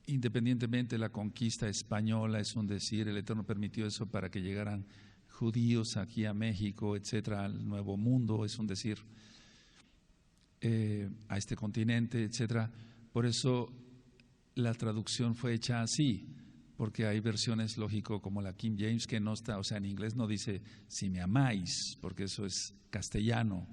independientemente de la conquista española, es un decir, el Eterno permitió eso para que llegaran judíos aquí a México, etcétera, al Nuevo Mundo, es un decir, a este continente, etcétera. Por eso la traducción fue hecha así, porque hay versiones, lógico, como la King James, que no está, o sea, en inglés no dice si me amáis, porque eso es castellano.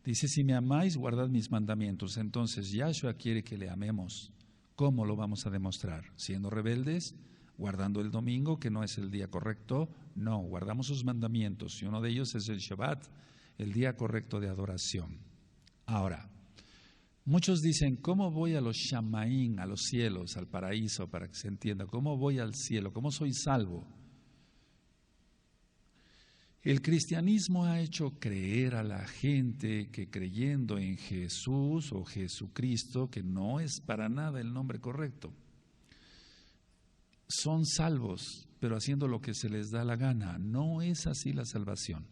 Dice si me amáis, guardad mis mandamientos. Entonces Yahshua quiere que le amemos. ¿Cómo lo vamos a demostrar? ¿Siendo rebeldes? ¿Guardando el domingo, que no es el día correcto? No, guardamos sus mandamientos, y uno de ellos es el Shabbat, el día correcto de adoración. Ahora, muchos dicen, ¿cómo voy a los Shamaín, a los cielos, al paraíso, para que se entienda? ¿Cómo voy al cielo? ¿Cómo soy salvo? El cristianismo ha hecho creer a la gente que creyendo en Jesús o Jesucristo, que no es para nada el nombre correcto, son salvos, pero haciendo lo que se les da la gana. No es así la salvación.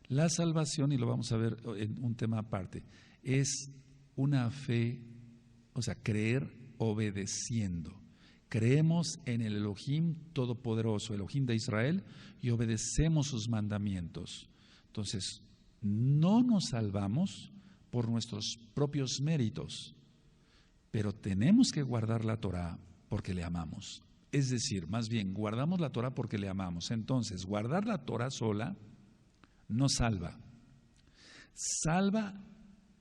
La salvación, y lo vamos a ver en un tema aparte, es una fe, o sea, creer obedeciendo. Creemos en el Elohim Todopoderoso, Elohim de Israel, y obedecemos sus mandamientos. Entonces, no nos salvamos por nuestros propios méritos, pero tenemos que guardar la Torah porque le amamos. Es decir, más bien, guardamos la Torah porque le amamos. Entonces, guardar la Torah sola no salva. Salva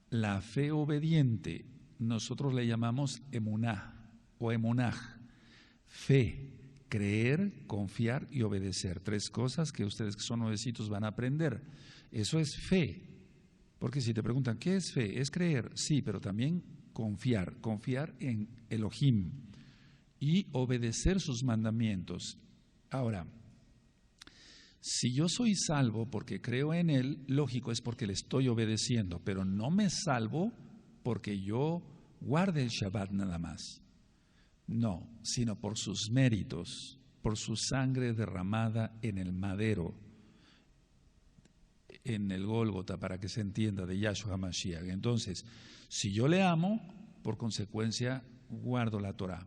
la fe obediente. Nosotros le llamamos emuná o emunaj. Fe, creer, confiar y obedecer. Tres cosas que ustedes que son nuevecitos van a aprender. Eso es fe. Porque si te preguntan, ¿qué es fe? Es creer, sí, pero también confiar. Confiar en Elohim y obedecer sus mandamientos. Ahora, si yo soy salvo porque creo en Él, lógico es porque le estoy obedeciendo, pero no me salvo porque yo guarde el Shabbat nada más. No, sino por sus méritos, por su sangre derramada en el madero, en el Gólgota, para que se entienda, de Yahshua HaMashiach. Entonces, si yo le amo, por consecuencia guardo la Torah.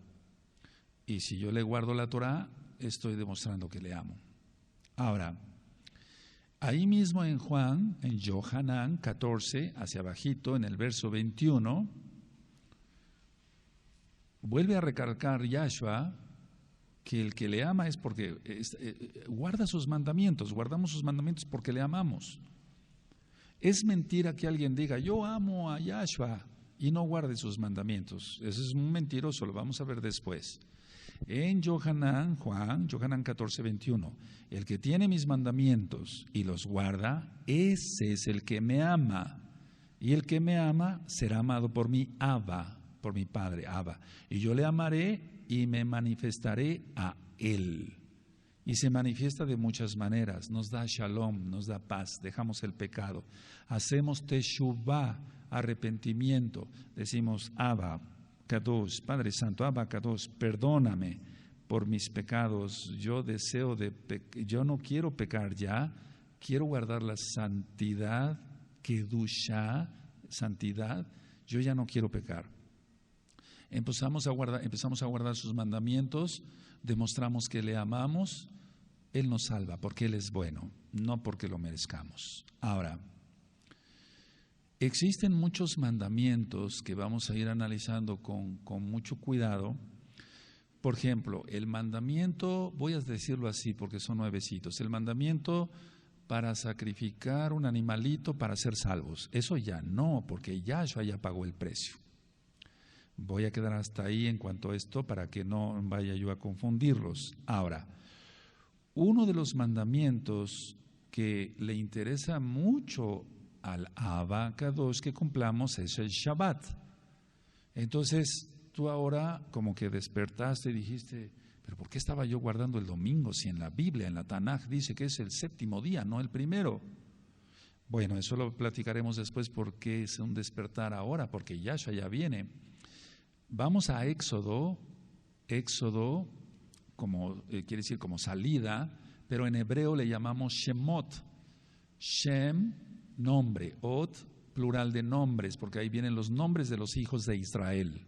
Y si yo le guardo la Torah, estoy demostrando que le amo. Ahora, ahí mismo en Juan, en Yohanan 14, hacia abajito, en el verso 21, vuelve a recalcar Yahshua que el que le ama es porque guarda sus mandamientos, guardamos sus mandamientos porque le amamos. Es mentira que alguien diga, yo amo a Yahshua y no guarde sus mandamientos. Eso es un mentiroso, lo vamos a ver después. En Yohanan 14, 21, el que tiene mis mandamientos y los guarda, ese es el que me ama. Y el que me ama será amado por mi Abba, por mi Padre, Abba. Y yo le amaré y me manifestaré a Él. Y se manifiesta de muchas maneras. Nos da shalom, nos da paz, dejamos el pecado. Hacemos teshuvah, arrepentimiento. Decimos, Abba, Kadosh, Padre Santo, Abba Kadosh, perdóname por mis pecados. Yo no quiero pecar ya, quiero guardar la santidad, kedushá, santidad. Yo ya no quiero pecar. Empezamos a guardar sus mandamientos, demostramos que le amamos. Él nos salva porque Él es bueno, no porque lo merezcamos. Ahora, existen muchos mandamientos que vamos a ir analizando con mucho cuidado. Por ejemplo, el mandamiento, voy a decirlo así porque son nuevecitos, el mandamiento para sacrificar un animalito para ser salvos. Eso ya no, porque Yahshua ya pagó el precio. Voy a quedar hasta ahí en cuanto a esto para que no vaya yo a confundirlos. Ahora, uno de los mandamientos que le interesa mucho al Abba Kadosh que cumplamos es el Shabbat. Entonces, tú ahora como que despertaste y dijiste, Pero ¿por qué estaba yo guardando el domingo si en la Biblia, en la Tanaj, dice que es el séptimo día, no el primero? Bueno, eso lo platicaremos después porque es un despertar ahora, porque Yahshua ya viene. Vamos a Éxodo, como quiere decir como salida, pero en hebreo le llamamos Shemot. Shem, nombre, Ot, plural de nombres, porque ahí vienen los nombres de los hijos de Israel.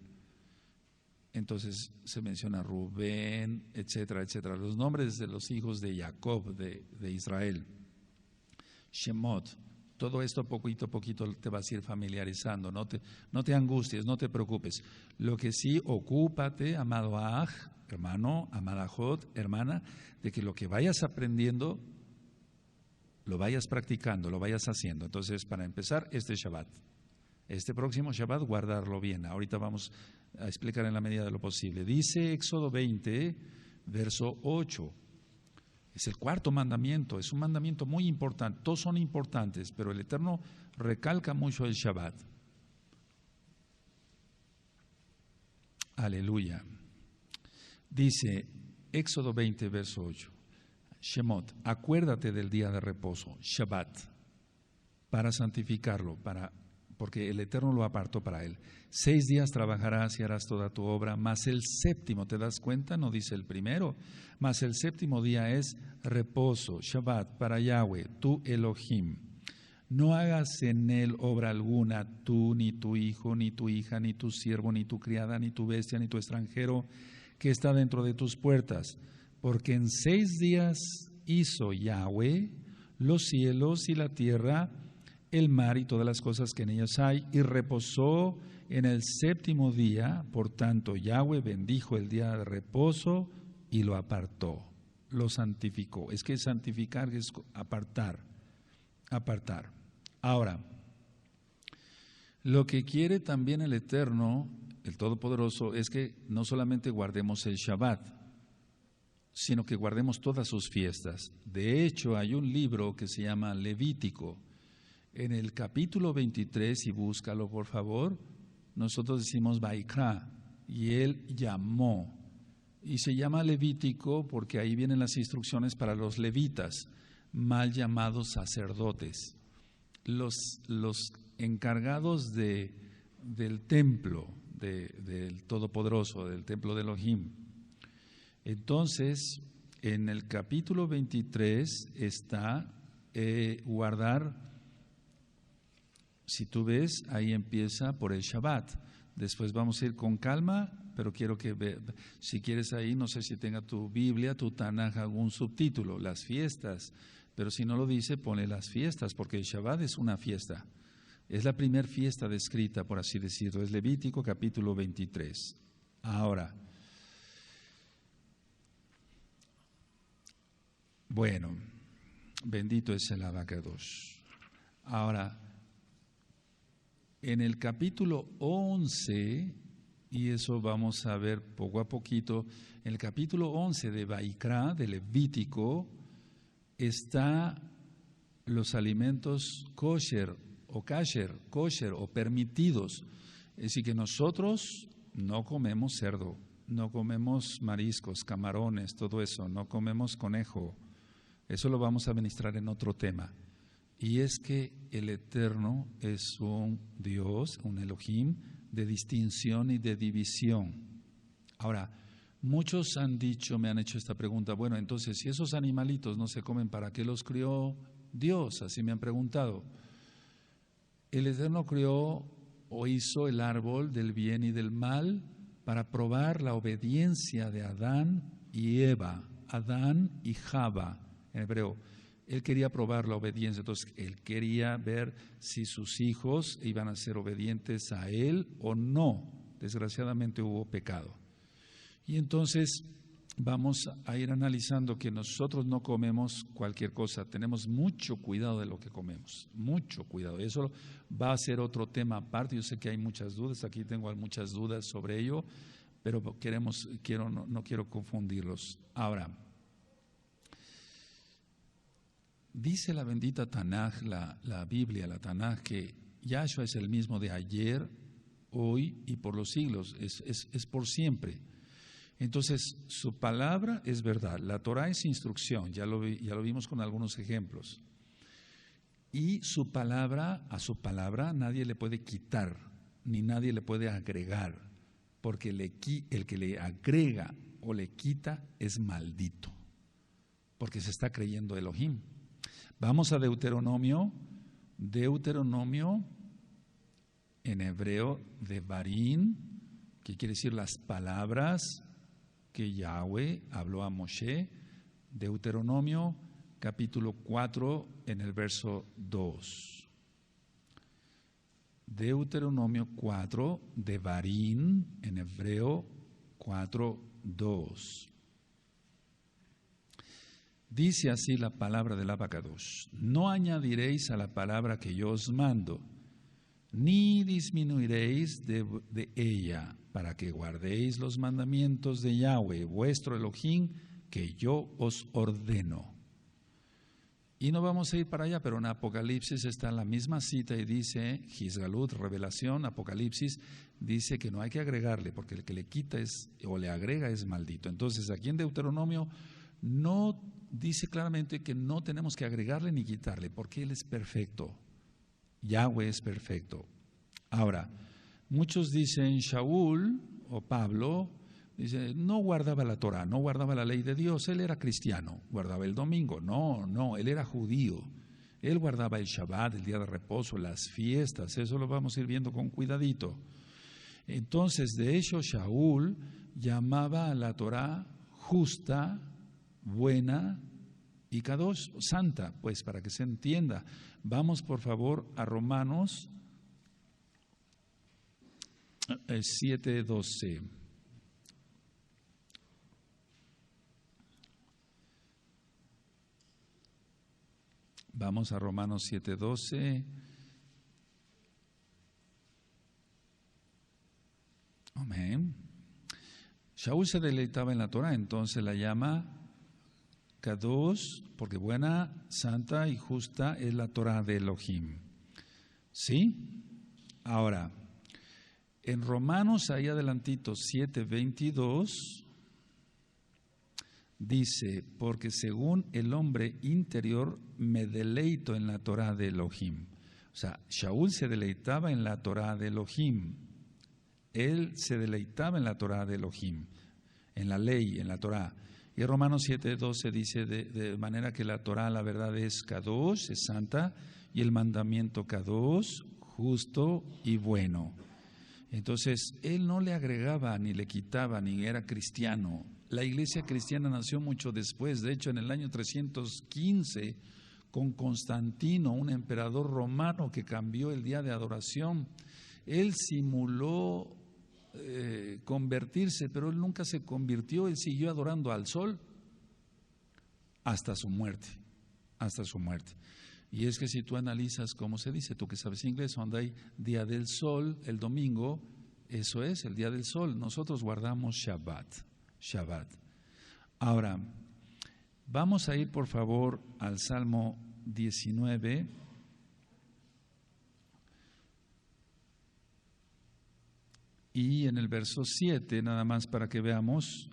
Entonces se menciona Rubén, etcétera, etcétera, los nombres de los hijos de Jacob, de Israel. Shemot. Todo esto poquito a poquito te vas a ir familiarizando, no te angusties, no te preocupes. Lo que sí, ocúpate, amado Aj, hermano, amada Jod, hermana, de que lo que vayas aprendiendo, lo vayas practicando, lo vayas haciendo. Entonces, para empezar, este Shabbat. Este próximo Shabbat, guardarlo bien. Ahorita vamos a explicar en la medida de lo posible. Dice Éxodo 20, verso 8. Es el cuarto mandamiento, es un mandamiento muy importante, todos son importantes, pero el Eterno recalca mucho el Shabbat. Aleluya. Dice Éxodo 20, verso 8, Shemot, acuérdate del día de reposo, Shabbat, para santificarlo, porque el Eterno lo apartó para él. 6 días trabajarás y harás toda tu obra, mas el séptimo, ¿te das cuenta? No dice el primero, mas el séptimo día es reposo, Shabbat, para Yahweh, tu Elohim. No hagas en él obra alguna, tú, ni tu hijo, ni tu hija, ni tu siervo, ni tu criada, ni tu bestia, ni tu extranjero, que está dentro de tus puertas. Porque en 6 días hizo Yahweh los cielos y la tierra, el mar y todas las cosas que en ellas hay, y reposó en el séptimo día. Por tanto, Yahweh bendijo el día de reposo y lo apartó, lo santificó. Es que santificar es apartar. Ahora, lo que quiere también el Eterno, el Todopoderoso, es que no solamente guardemos el Shabbat, sino que guardemos todas sus fiestas. De hecho, hay un libro que se llama Levítico. En el capítulo 23, y búscalo por favor, nosotros decimos Vaikra, y él llamó. Y se llama Levítico porque ahí vienen las instrucciones para los levitas, mal llamados sacerdotes, los encargados del templo del Todopoderoso, del templo de Elohim. Entonces, en el capítulo 23 está guardar. Si tú ves, ahí empieza por el Shabbat. Después vamos a ir con calma, pero quiero que si quieres ahí, no sé si tenga tu Biblia, tu Tanaj, algún subtítulo, las fiestas. Pero si no lo dice, ponle las fiestas, porque el Shabbat es una fiesta. Es la primera fiesta descrita, por así decirlo. Es Levítico capítulo 23. Ahora, bueno, bendito es el Abacados. Ahora, en el capítulo 11, y eso vamos a ver poco a poquito, en el capítulo 11 de Vaikra, de Levítico, está los alimentos kosher o permitidos. Es decir, que nosotros no comemos cerdo, no comemos mariscos, camarones, todo eso, no comemos conejo. Eso lo vamos a ministrar en otro tema. Y es que el Eterno es un Dios, un Elohim, de distinción y de división. Ahora, muchos me han hecho esta pregunta, bueno, entonces, si esos animalitos no se comen, ¿para qué los crió Dios? Así me han preguntado. El Eterno crió o hizo el árbol del bien y del mal para probar la obediencia de Adán y Eva, Adán y Java, en hebreo. Él quería probar la obediencia, entonces él quería ver si sus hijos iban a ser obedientes a él o no. Desgraciadamente hubo pecado. Y entonces vamos a ir analizando que nosotros no comemos cualquier cosa, tenemos mucho cuidado de lo que comemos, mucho cuidado. Eso va a ser otro tema aparte, yo sé que hay muchas dudas, aquí tengo muchas dudas sobre ello, pero no quiero confundirlos. Ahora, dice la bendita Tanaj, la Biblia, la Tanaj, que Yahshua es el mismo de ayer, hoy y por los siglos, es por siempre. Entonces, su palabra es verdad. La Torah es instrucción, ya lo vimos con algunos ejemplos. Y su palabra, a su palabra nadie le puede quitar, ni nadie le puede agregar, porque el que le agrega o le quita es maldito, porque se está creyendo Elohim. Vamos a Deuteronomio en hebreo, Devarim, que quiere decir las palabras que Yahweh habló a Moshe. Deuteronomio capítulo 4 en el verso 2. Deuteronomio 4, Devarim, en hebreo 4, 2. Dice así la palabra del Abacadosh: no añadiréis a la palabra que yo os mando, ni disminuiréis de ella, para que guardéis los mandamientos de Yahweh, vuestro Elohim, que yo os ordeno. Y no vamos a ir para allá, pero en Apocalipsis está en la misma cita y dice, Gizgalut, revelación, Apocalipsis, dice que no hay que agregarle, porque el que le quita o le agrega es maldito. Entonces aquí en Deuteronomio no dice claramente que no tenemos que agregarle ni quitarle, porque Él es perfecto. Yahweh es perfecto. Ahora, muchos dicen Shaul o Pablo, dice, no guardaba la Torah, no guardaba la ley de Dios, él era cristiano, guardaba el domingo. No, él era judío. Él guardaba el Shabbat, el día de reposo, las fiestas, eso lo vamos a ir viendo con cuidadito. Entonces, de hecho, Shaul llamaba a la Torah justa, buena y kadosh, santa, pues para que se entienda. Vamos por favor a Romanos 7:12. Vamos a Romanos 7:12. Amén. Shaul se deleitaba en la Torah, entonces la llama Kadosh, porque buena, santa y justa es la Torah de Elohim. ¿Sí? Ahora, en Romanos, ahí adelantito, 7:22, dice, porque según el hombre interior me deleito en la Torah de Elohim. O sea, Shaul se deleitaba en la Torah de Elohim. Él se deleitaba en la Torah de Elohim, en la ley, en la Torah. Y Romanos 7:12 dice, de manera que la Torah, la verdad, es Kadosh, es santa, y el mandamiento Kadosh, justo y bueno. Entonces, él no le agregaba ni le quitaba, ni era cristiano. La iglesia cristiana nació mucho después, de hecho en el año 315, con Constantino, un emperador romano que cambió el día de adoración. Él simuló convertirse, pero él nunca se convirtió, él siguió adorando al sol hasta su muerte, Y es que si tú analizas cómo se dice, tú que sabes inglés, donde hay día del sol, el domingo, eso es el día del sol. Nosotros guardamos Shabbat. Ahora, vamos a ir por favor al Salmo 19. Y en el verso 7, nada más para que veamos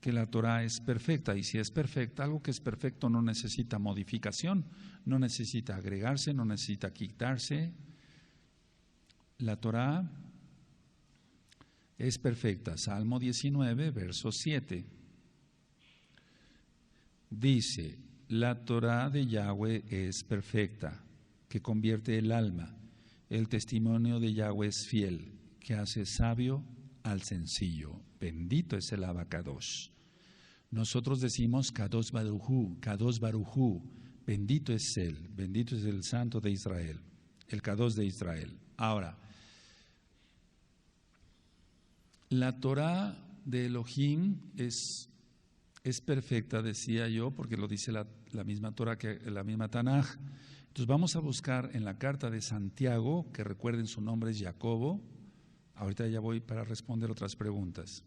que la Torah es perfecta. Y si es perfecta, algo que es perfecto no necesita modificación, no necesita agregarse, no necesita quitarse. La Torah es perfecta. Salmo 19, verso 7. Dice, la Torah de Yahweh es perfecta, que convierte el alma. El testimonio de Yahweh es fiel, que hace sabio al sencillo. Bendito es el Abacadosh. Nosotros decimos Kadosh Barujú, bendito es Él, bendito es el Santo de Israel, el Kadosh de Israel. Ahora, la Torah de Elohim es perfecta, decía yo, porque lo dice la misma Torah, que la misma Tanaj. Entonces vamos a buscar en la carta de Santiago, que recuerden su nombre es Jacobo. Ahorita ya voy para responder otras preguntas.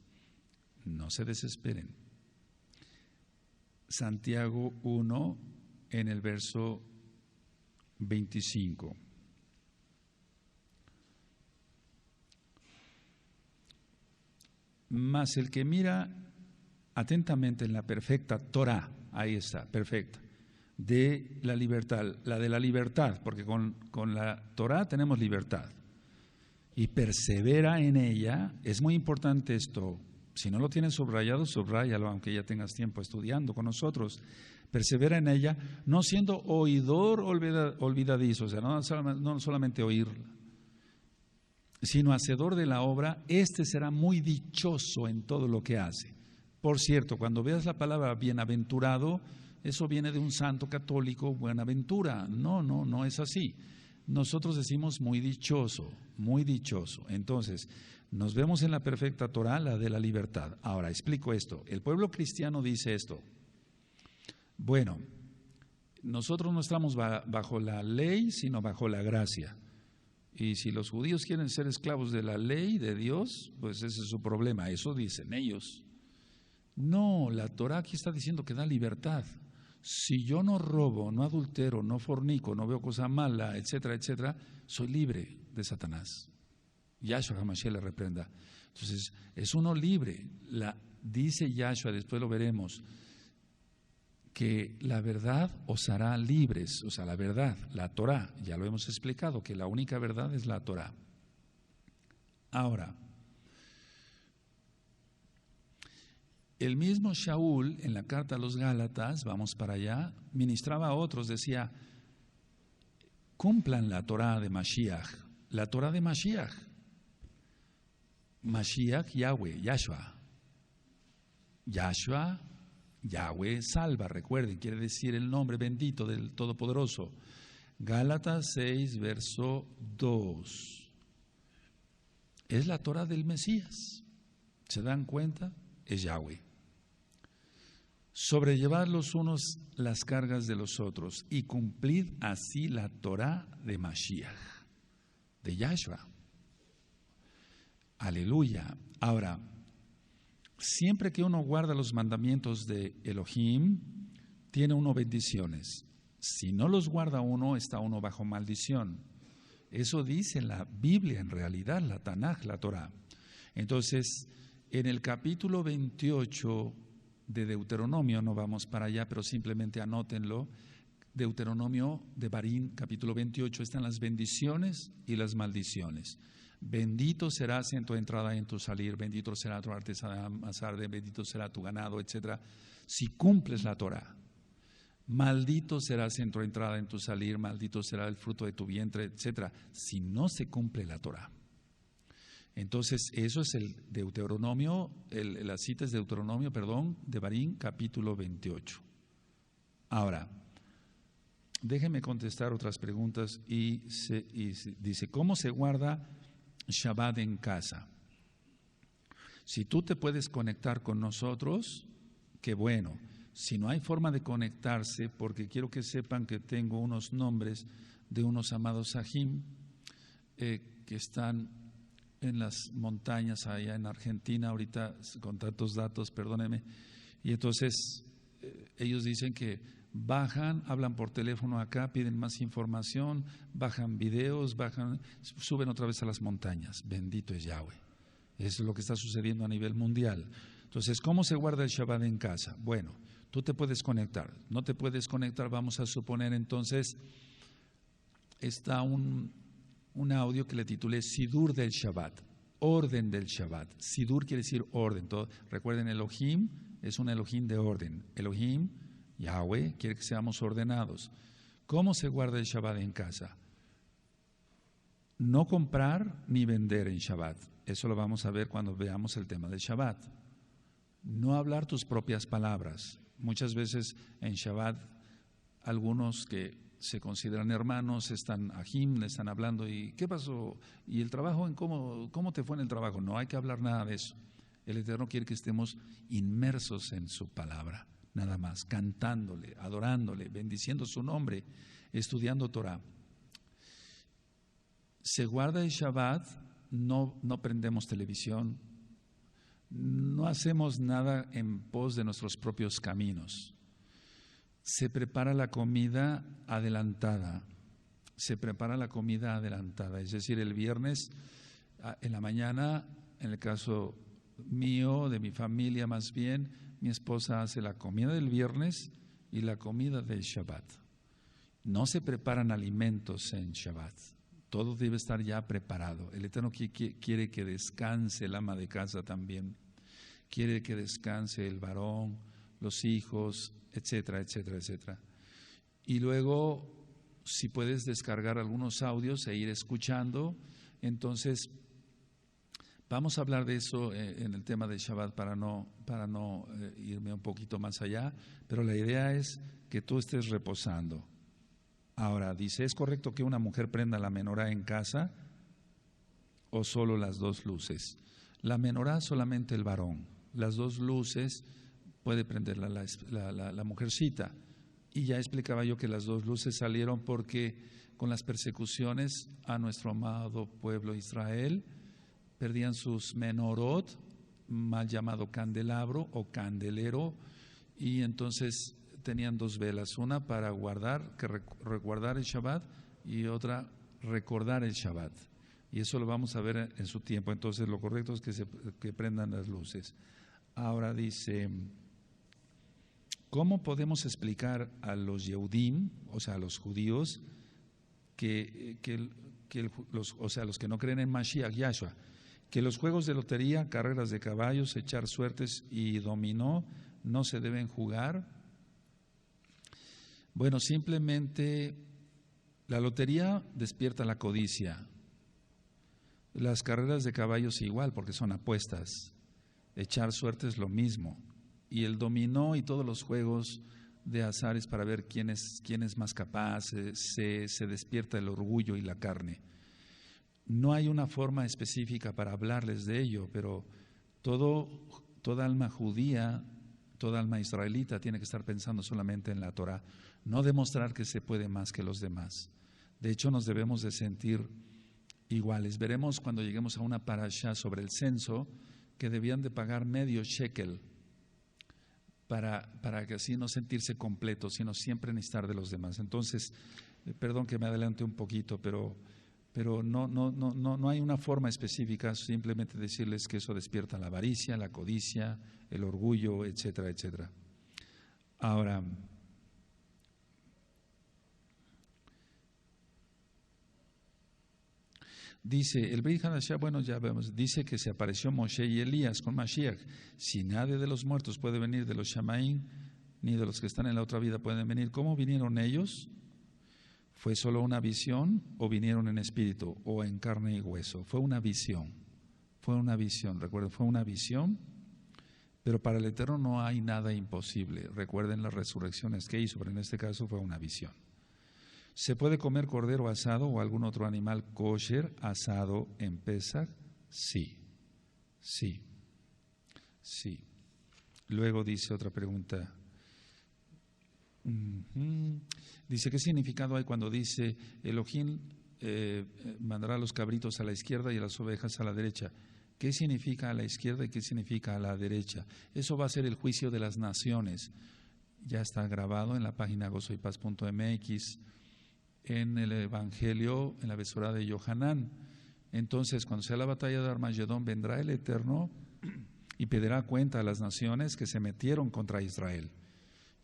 No se desesperen. Santiago 1, en el verso 25. Mas el que mira atentamente en la perfecta Torah, ahí está, perfecta, de la libertad, la de la libertad, porque con la Torah tenemos libertad, y persevera en ella. Es muy importante esto. Si no lo tienes subrayado, subráyalo, aunque ya tengas tiempo estudiando con nosotros. Persevera en ella, no siendo oidor olvidadizo, o sea, no solamente oír, sino hacedor de la obra. Este será muy dichoso en todo lo que hace. Por cierto, cuando veas la palabra bienaventurado, eso viene de un santo católico, buenaventura. No es así. Nosotros decimos muy dichoso, muy dichoso. Entonces, nos vemos en la perfecta Torah, la de la libertad. Ahora, explico esto. El pueblo cristiano dice esto. Bueno, nosotros no estamos bajo la ley, sino bajo la gracia. Y si los judíos quieren ser esclavos de la ley de Dios, pues ese es su problema. Eso dicen ellos. No, la Torah aquí está diciendo que da libertad. Si yo no robo, no adultero, no fornico, no veo cosa mala, etcétera, etcétera, soy libre de Satanás. Yahshua HaMashiach le reprenda. Entonces, es uno libre. Dice Yahshua, después lo veremos, que la verdad os hará libres. O sea, la verdad, la Torah, ya lo hemos explicado, que la única verdad es la Torah. Ahora, el mismo Shaul, en la carta a los Gálatas, vamos para allá, ministraba a otros, decía, cumplan la Torah de Mashiach. La Torah de Mashiach. Mashiach, Yahweh, Yahshua. Yahshua, Yahweh salva, recuerden, quiere decir el nombre bendito del Todopoderoso. Gálatas 6, verso 2. Es la Torah del Mesías. ¿Se dan cuenta? Es Yahweh. Sobrellevad los unos las cargas de los otros y cumplid así la Torah de Mashiach, de Yahshua. Aleluya. Ahora, siempre que uno guarda los mandamientos de Elohim, tiene uno bendiciones. Si no los guarda uno, está uno bajo maldición. Eso dice la Biblia en realidad, la Tanaj, la Torah. Entonces, en el capítulo 28 de Deuteronomio, no vamos para allá, pero simplemente anótenlo, Deuteronomio de Barín, capítulo 28, están las bendiciones y las maldiciones. Bendito serás en tu entrada y en tu salir, bendito será tu artesana más arde, bendito será tu ganado, etcétera, si cumples la Torah. Maldito serás en tu entrada y en tu salir, maldito será el fruto de tu vientre, etcétera, si no se cumple la Torah. Entonces, eso es el Deuteronomio, la cita es Deuteronomio, de Barín, capítulo 28. Ahora, déjenme contestar otras preguntas y dice, ¿cómo se guarda Shabbat en casa? Si tú te puedes conectar con nosotros, qué bueno. Si no hay forma de conectarse, porque quiero que sepan que tengo unos nombres de unos amados Sahim que están en las montañas allá en Argentina, ahorita con tantos datos, perdónenme, y entonces ellos dicen que bajan, hablan por teléfono acá, piden más información, bajan videos, suben otra vez a las montañas. Bendito es Yahweh. Eso es lo que está sucediendo a nivel mundial. Entonces, ¿cómo se guarda el Shabbat en casa? Bueno, tú te puedes conectar. No te puedes conectar, vamos a suponer entonces, está un audio que le titulé Sidur del Shabbat, orden del Shabbat. Sidur quiere decir orden. Recuerden, Elohim es un Elohim de orden. Elohim, Yahweh, quiere que seamos ordenados. ¿Cómo se guarda el Shabbat en casa? No comprar ni vender en Shabbat. Eso lo vamos a ver cuando veamos el tema del Shabbat. No hablar tus propias palabras. Muchas veces en Shabbat, algunos que se consideran hermanos, están ajim, le están hablando, ¿y qué pasó? ¿Y el trabajo? ¿Cómo te fue en el trabajo? No hay que hablar nada de eso. El Eterno quiere que estemos inmersos en su palabra, nada más, cantándole, adorándole, bendiciendo su nombre, estudiando Torah. Se guarda el Shabbat, no prendemos televisión, no hacemos nada en pos de nuestros propios caminos. Se prepara la comida adelantada. Es decir, el viernes en la mañana, en el caso mío, de mi familia más bien, mi esposa hace la comida del viernes y la comida del Shabbat. No se preparan alimentos en Shabbat. Todo debe estar ya preparado. El Eterno quiere que descanse el ama de casa también. Quiere que descanse el varón, los hijos, etcétera, etcétera, etcétera. Y luego, si puedes descargar algunos audios e ir escuchando, entonces vamos a hablar de eso en el tema de Shabbat para no irme un poquito más allá, pero la idea es que tú estés reposando. Ahora, dice, ¿es correcto que una mujer prenda la menorá en casa o solo las dos luces? La menorá solamente el varón, las dos luces puede prenderla la mujercita. Y ya explicaba yo que las dos luces salieron porque con las persecuciones a nuestro amado pueblo Israel, perdían sus menorot, mal llamado candelabro o candelero, y entonces tenían dos velas, una para resguardar el Shabbat y otra recordar el Shabbat. Y eso lo vamos a ver en su tiempo. Entonces lo correcto es que prendan las luces. Ahora dice, ¿cómo podemos explicar a los Yehudim, o sea, a los judíos, los que no creen en Mashiach, Yahshua, que los juegos de lotería, carreras de caballos, echar suertes y dominó no se deben jugar? Bueno, simplemente la lotería despierta la codicia. Las carreras de caballos igual, porque son apuestas. Echar suerte es lo mismo. Y el dominó y todos los juegos de azares para ver quién es más capaz, se despierta el orgullo y la carne. No hay una forma específica para hablarles de ello, pero toda alma judía, toda alma israelita tiene que estar pensando solamente en la Torah, no demostrar que se puede más que los demás. De hecho, nos debemos de sentir iguales. Veremos cuando lleguemos a una parashá sobre el censo que debían de pagar medio shekel para que así no sentirse completos, sino siempre necesitar de los demás. Entonces, perdón que me adelante un poquito, pero no hay una forma específica, simplemente decirles que eso despierta la avaricia, la codicia, el orgullo, etcétera, etcétera. Ahora, dice, el Brit Hadashah, bueno, ya vemos, dice que se apareció Moshe y Elías con Mashiach. Si nadie de los muertos puede venir de los Shamaim, ni de los que están en la otra vida pueden venir, ¿cómo vinieron ellos? ¿Fue solo una visión o vinieron en espíritu o en carne y hueso? Fue una visión, recuerden, fue una visión, pero para el Eterno no hay nada imposible. Recuerden las resurrecciones que hizo, pero en este caso fue una visión. ¿Se puede comer cordero asado o algún otro animal kosher asado en Pesach? Sí. Luego dice otra pregunta. Dice, ¿qué significado hay cuando dice Elohim mandará a los cabritos a la izquierda y a las ovejas a la derecha? ¿Qué significa a la izquierda y qué significa a la derecha? Eso va a ser el juicio de las naciones. Ya está grabado en la página gozoypaz.mx, en el Evangelio, en la Besorá de Yohanan. Entonces, cuando sea la batalla de Armagedón, vendrá el Eterno y pedirá cuenta a las naciones que se metieron contra Israel.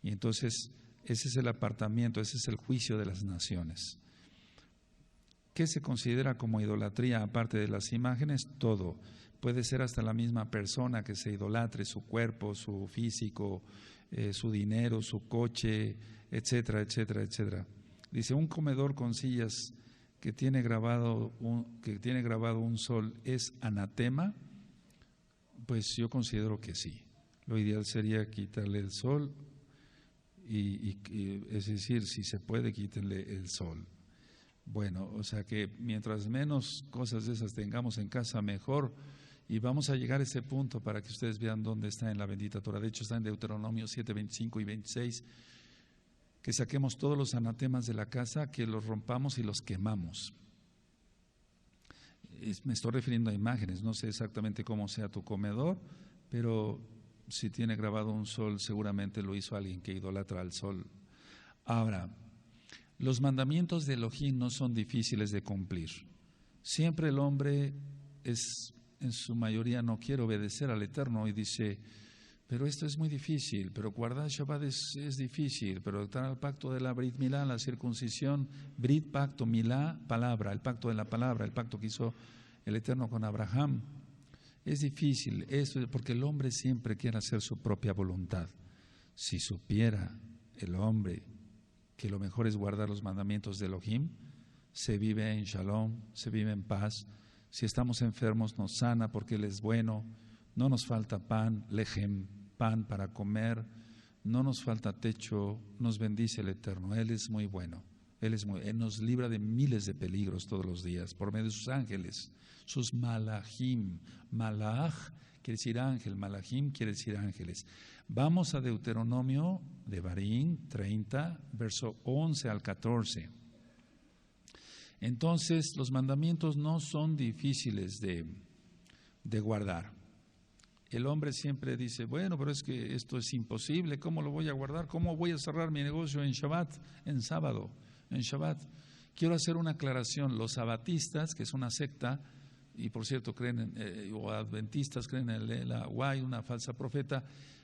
Y entonces, ese es el apartamiento, ese es el juicio de las naciones. ¿Qué se considera como idolatría aparte de las imágenes? Todo. Puede ser hasta la misma persona que se idolatre, su cuerpo, su físico, su dinero, su coche, etcétera, etcétera, etcétera. Dice, un comedor con sillas que tiene grabado un sol, ¿es anatema? Pues yo considero que sí. Lo ideal sería quitarle el sol y es decir, si se puede, quítenle el sol. Bueno, o sea que mientras menos cosas de esas tengamos en casa, mejor. Y vamos a llegar a ese punto para que ustedes vean dónde está en la bendita Torah. De hecho, está en Deuteronomio 7, 25 y 26. Que saquemos todos los anatemas de la casa, que los rompamos y los quemamos. Me estoy refiriendo a imágenes, no sé exactamente cómo sea tu comedor, pero si tiene grabado un sol, seguramente lo hizo alguien que idolatra al sol. Ahora, los mandamientos de Elohim no son difíciles de cumplir. Siempre el hombre en su mayoría no quiere obedecer al Eterno y dice, Pero esto es muy difícil, pero guardar Shabbat es difícil, pero estar al pacto de la Brit Milá, la circuncisión, Brit, pacto, Milá, palabra, el pacto de la palabra, el pacto que hizo el Eterno con Abraham, es difícil, eso porque el hombre siempre quiere hacer su propia voluntad. Si supiera el hombre que lo mejor es guardar los mandamientos de Elohim, se vive en shalom, se vive en paz. Si estamos enfermos nos sana porque Él es bueno, no nos falta pan, lejem, pan para comer, no nos falta techo, nos bendice el Eterno, Él es muy bueno, Él nos libra de miles de peligros todos los días por medio de sus ángeles, sus malachim. Malach quiere decir ángel, malachim quiere decir ángeles. Vamos a Deuteronomio de Barín 30, verso 11 al 14. Entonces, los mandamientos no son difíciles de guardar. El hombre siempre dice, bueno, pero es que esto es imposible, ¿cómo lo voy a guardar? ¿Cómo voy a cerrar mi negocio en Shabbat, en sábado, en Shabbat? Quiero hacer una aclaración, los sabatistas, que es una secta, y por cierto creen o adventistas creen en la Guay, una falsa profeta,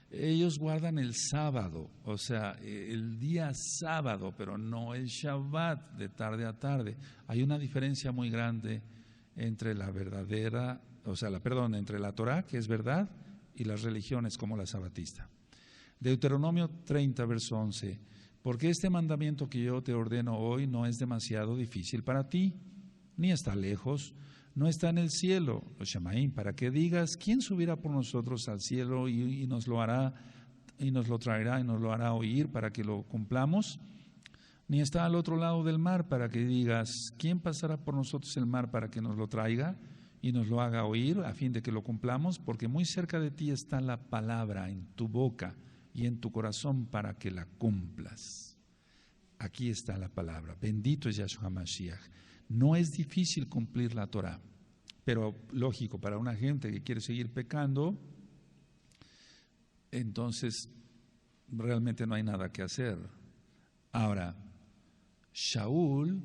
ellos guardan el sábado, o sea, el día sábado, pero no el Shabbat de tarde a tarde. Hay una diferencia muy grande entre la verdadera, entre la Torah, que es verdad, y las religiones como la sabatista. Deuteronomio 30, verso 11. Porque este mandamiento que yo te ordeno hoy no es demasiado difícil para ti, ni está lejos, no está en el cielo, los Shemaim, para que digas, ¿quién subirá por nosotros al cielo y nos lo hará, y nos lo traerá y nos lo hará oír para que lo cumplamos? Ni está al otro lado del mar para que digas, ¿quién pasará por nosotros el mar para que nos lo traiga y nos lo haga oír a fin de que lo cumplamos? Porque muy cerca de ti está la palabra en tu boca y en tu corazón para que la cumplas. Aquí está la palabra. Bendito es Yahshua Mashiach. No es difícil cumplir la Torah, pero lógico, para una gente que quiere seguir pecando, entonces realmente no hay nada que hacer. Ahora, Shaul,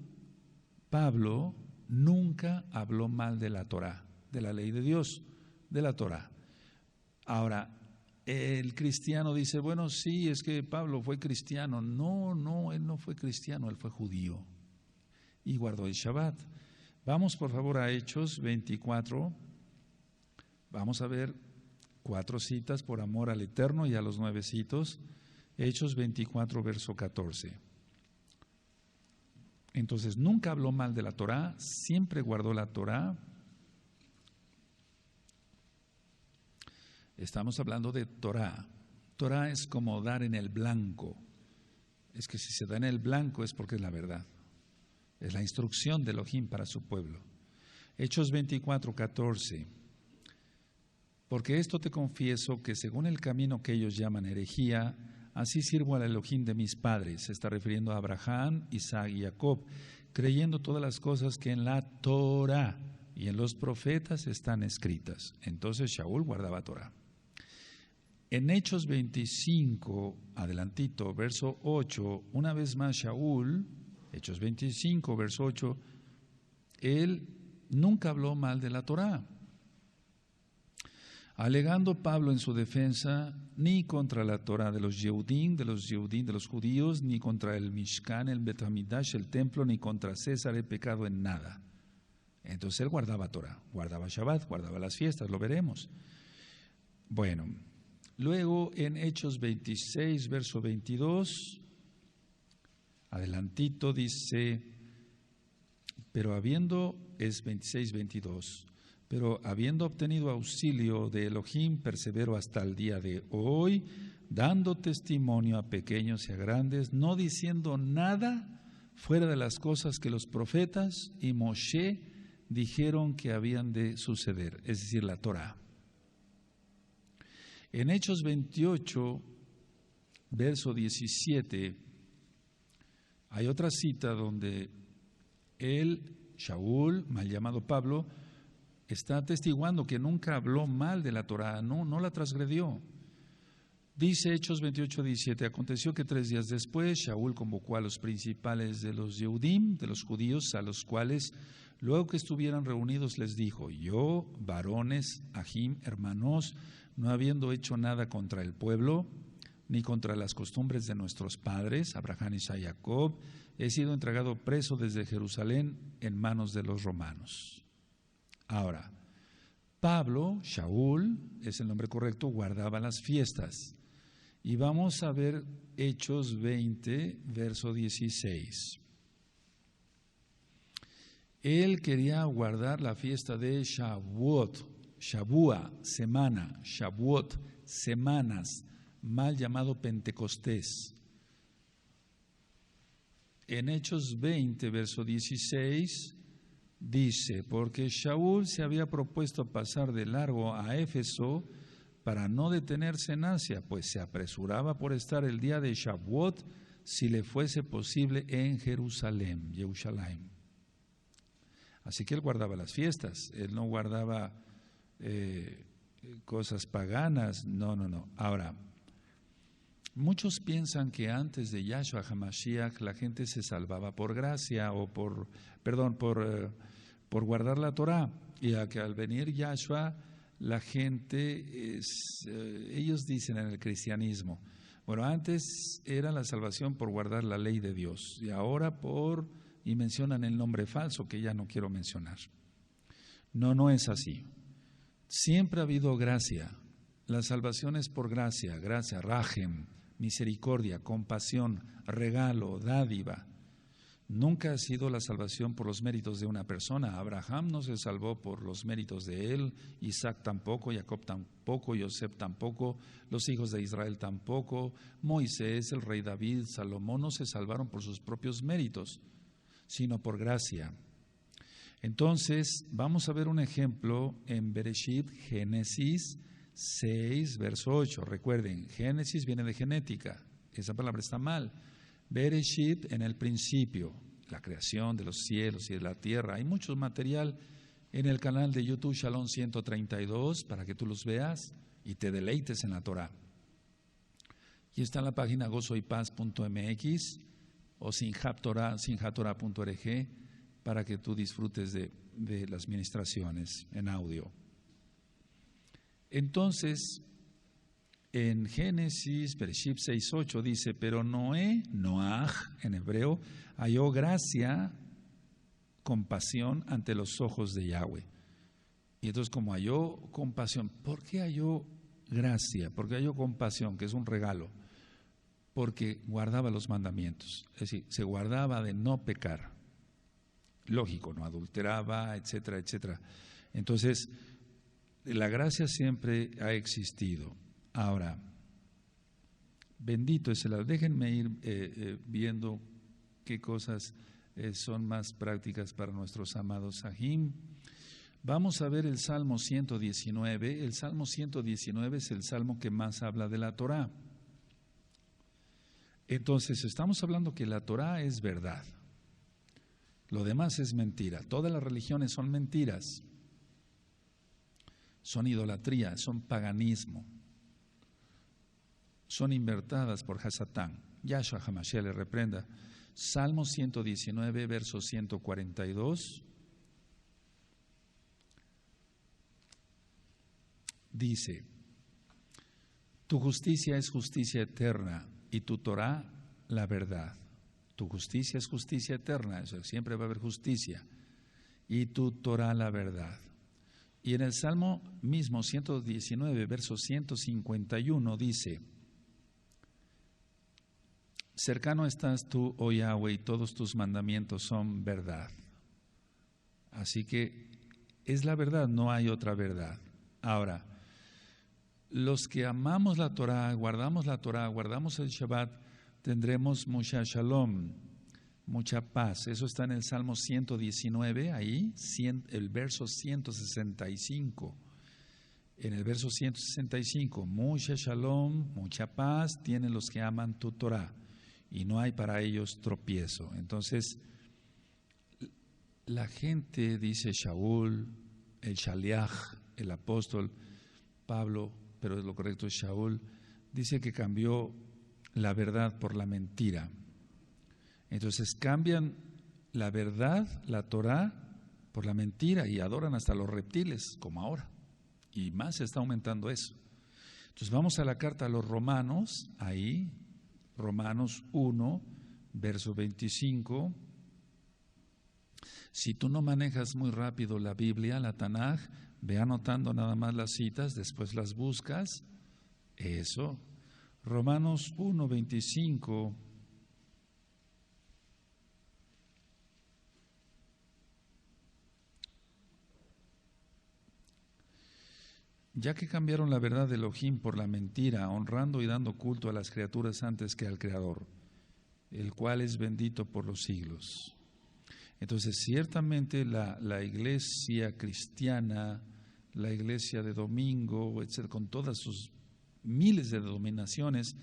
Pablo, nunca habló mal de la Torah, de la ley de Dios, de la Torah. Ahora, el cristiano dice, bueno, sí, es que Pablo fue cristiano. No, él no fue cristiano, él fue judío y guardó el Shabbat. Vamos por favor a Hechos 24, vamos a ver 4 citas por amor al Eterno y a los 9 citos. Hechos 24, verso 14. Entonces, nunca habló mal de la Torah, siempre guardó la Torah. Estamos hablando de Torah. Torah es como dar en el blanco. Es que si se da en el blanco es porque es la verdad. Es la instrucción de Elohim para su pueblo. Hechos 24, 14. Porque esto te confieso que según el camino que ellos llaman herejía, así sirvo al Elohim de mis padres. Se está refiriendo a Abraham, Isaac y Jacob, creyendo todas las cosas que en la Torah y en los profetas están escritas. Entonces Shaul guardaba Torah. En Hechos 25, adelantito, verso 8, una vez más Shaul, Hechos 25, verso 8, él nunca habló mal de la Torah. Alegando Pablo en su defensa, ni contra la Torah de los Yehudim, de los judíos, ni contra el Mishkan, el Bet Hamidash, el templo, ni contra César he pecado en nada. Entonces él guardaba Torah, guardaba Shabbat, guardaba las fiestas, lo veremos. Bueno, luego en Hechos 26, verso 22, adelantito dice, es 26, 22, pero habiendo obtenido auxilio de Elohim, persevero hasta el día de hoy, dando testimonio a pequeños y a grandes, no diciendo nada fuera de las cosas que los profetas y Moshe dijeron que habían de suceder, es decir, la Torah. En Hechos 28, verso 17, hay otra cita donde él, Shaul, mal llamado Pablo, está atestiguando que nunca habló mal de la Torah, no la transgredió. Dice Hechos 28, 17, aconteció que 3 días después Shaul convocó a los principales de los Yehudim, de los judíos, a los cuales luego que estuvieran reunidos les dijo, yo, varones, Ahim, hermanos, no habiendo hecho nada contra el pueblo, ni contra las costumbres de nuestros padres, Abraham, Isaac y Jacob, he sido entregado preso desde Jerusalén en manos de los romanos. Ahora, Pablo, Shaul, es el nombre correcto, guardaba las fiestas. Y vamos a ver Hechos 20, verso 16. Él quería guardar la fiesta de Shavuot, Shavua, semana, Shavuot, semanas, mal llamado Pentecostés. En Hechos 20, verso 16, dice, porque Shaul se había propuesto pasar de largo a Éfeso para no detenerse en Asia, pues se apresuraba por estar el día de Shavuot, si le fuese posible, en Jerusalén, Jerusalén. Así que él guardaba las fiestas, él no guardaba cosas paganas, no. Ahora, muchos piensan que antes de Yahshua HaMashiach la gente se salvaba por gracia o por guardar la Torah, y a que al venir Yahshua la gente, ellos dicen en el cristianismo, bueno, antes era la salvación por guardar la ley de Dios y ahora y mencionan el nombre falso que ya no quiero mencionar. No es así. Siempre ha habido gracia. La salvación es por gracia, rajem, misericordia, compasión, regalo, dádiva. Nunca ha sido la salvación por los méritos de una persona. Abraham no se salvó por los méritos de él, Isaac tampoco, Jacob tampoco, Yosef tampoco, los hijos de Israel tampoco, Moisés, el rey David, Salomón no se salvaron por sus propios méritos, sino por gracia. Entonces, vamos a ver un ejemplo en Bereshit, Génesis 6, verso 8. Recuerden, Génesis viene de genética, esa palabra está mal. Bereshit, en el principio, la creación de los cielos y de la tierra. Hay mucho material en el canal de YouTube Shalom 132 para que tú los veas y te deleites en la Torah. Y está en la página gozoypaz.mx o sinjatorah.org para que tú disfrutes de las ministraciones en audio. Entonces, en Génesis, Bereshit 6:8 dice, pero Noaj, en hebreo, halló gracia, compasión ante los ojos de Yahweh. Y entonces, como halló compasión, ¿por qué halló gracia? ¿Por qué halló compasión, que es un regalo? Porque guardaba los mandamientos, es decir, se guardaba de no pecar. Lógico, no adulteraba, etcétera, etcétera. Entonces, la gracia siempre ha existido. Ahora, bendito es el Adonai. Déjenme ir viendo qué cosas son más prácticas para nuestros amados Sahim. Vamos a ver el Salmo 119. El Salmo 119 es el salmo que más habla de la Torah. Entonces, estamos hablando que la Torah es verdad. Lo demás es mentira. Todas las religiones son mentiras. Son idolatría, son paganismo. Son inventadas por Hasatán. Yahshua HaMashiach le reprenda. Salmo 119, verso 142. Dice, tu justicia es justicia eterna y tu Torah la verdad. Tu justicia es justicia eterna, eso siempre va a haber justicia. Y tu Torah la verdad. Y en el Salmo mismo 119, verso 151 dice, cercano estás tú, oh Yahweh, y todos tus mandamientos son verdad. Así que es la verdad, no hay otra verdad. Ahora, los que amamos la Torah, guardamos el Shabbat, tendremos mucha shalom, mucha paz. Eso está en el Salmo 119, ahí, el verso 165. En el verso 165, mucha shalom, mucha paz tienen los que aman tu Torah, y no hay para ellos tropiezo. Entonces, la gente dice Shaul, el Shaliach, el apóstol Pablo, pero lo correcto es Shaul, dice que cambió la verdad por la mentira. Entonces cambian la verdad, la Torah, por la mentira y adoran hasta los reptiles, como ahora. Y más se está aumentando eso. Entonces vamos a la carta a los Romanos, ahí, Romanos 1, verso 25. Si tú no manejas muy rápido la Biblia, la Tanaj, ve anotando nada más las citas, después las buscas. Eso. Romanos 1, 25. Ya que cambiaron la verdad de Elohim por la mentira, honrando y dando culto a las criaturas antes que al Creador, el cual es bendito por los siglos. Entonces, ciertamente la iglesia cristiana, la iglesia de domingo, etcétera, con todas sus miles de denominaciones,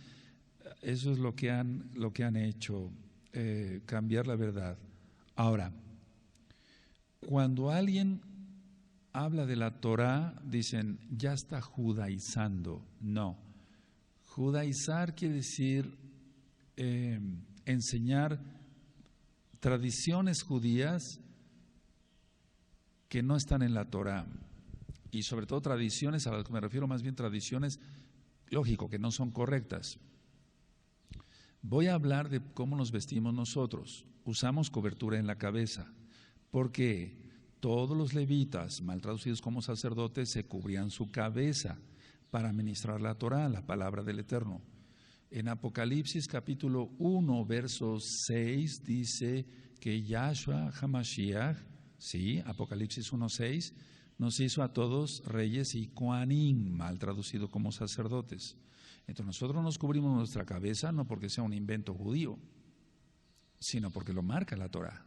eso es lo que han hecho, cambiar la verdad. Ahora, cuando alguien habla de la Torá, dicen, ya está judaizando. No, judaizar quiere decir enseñar tradiciones judías que no están en la Torá, y sobre todo tradiciones, a las que me refiero más bien tradiciones, lógico, que no son correctas. Voy a hablar de cómo nos vestimos nosotros. Usamos cobertura en la cabeza, porque todos los levitas, mal traducidos como sacerdotes, se cubrían su cabeza para ministrar la Torá, la palabra del Eterno. En Apocalipsis capítulo 1, verso 6, dice que Yahshua HaMashiach, sí, Apocalipsis 1, 6, nos hizo a todos reyes y kohanim, mal traducido como sacerdotes. Entonces nosotros nos cubrimos nuestra cabeza no porque sea un invento judío, sino porque lo marca la Torá.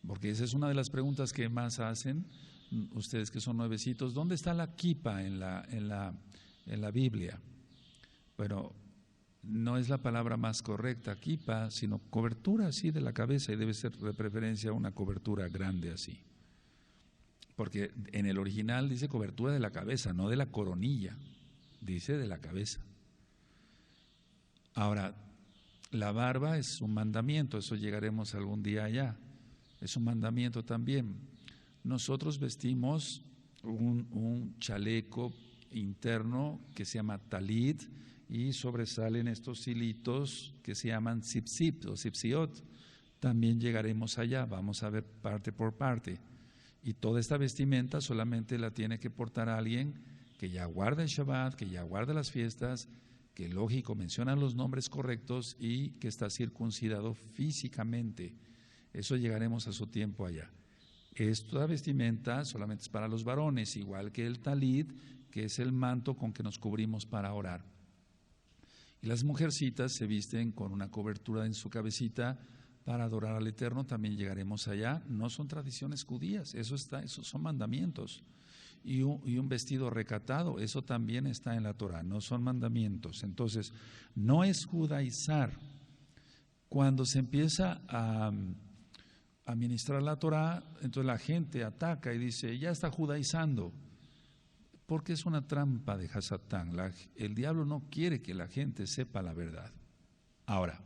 Porque esa es una de las preguntas que más hacen ustedes que son nuevecitos. ¿Dónde está la kipa en la Biblia? Bueno, no es la palabra más correcta, kipa, sino cobertura así de la cabeza, y debe ser de preferencia una cobertura grande así. Porque en el original dice cobertura de la cabeza, no de la coronilla, dice de la cabeza. Ahora, la barba es un mandamiento, eso llegaremos algún día allá. Es un mandamiento también. Nosotros vestimos un chaleco interno que se llama talit, y sobresalen estos hilitos que se llaman tzipzip o tzipziot. También llegaremos allá, vamos a ver parte por parte. Y toda esta vestimenta solamente la tiene que portar alguien que ya guarda el Shabbat, que ya guarda las fiestas, que lógico menciona los nombres correctos y que está circuncidado físicamente. Eso llegaremos a su tiempo allá. Esta vestimenta solamente es para los varones, igual que el talit, que es el manto con que nos cubrimos para orar. Y las mujercitas se visten con una cobertura en su cabecita para adorar al Eterno, también llegaremos allá. No son tradiciones judías, esos son mandamientos. Y un vestido recatado, eso también está en la Torah, no son mandamientos. Entonces, no es judaizar. Cuando se empieza a ministrar la Torah, entonces la gente ataca y dice, ya está judaizando, porque es una trampa de Hasatán. El diablo no quiere que la gente sepa la verdad. Ahora,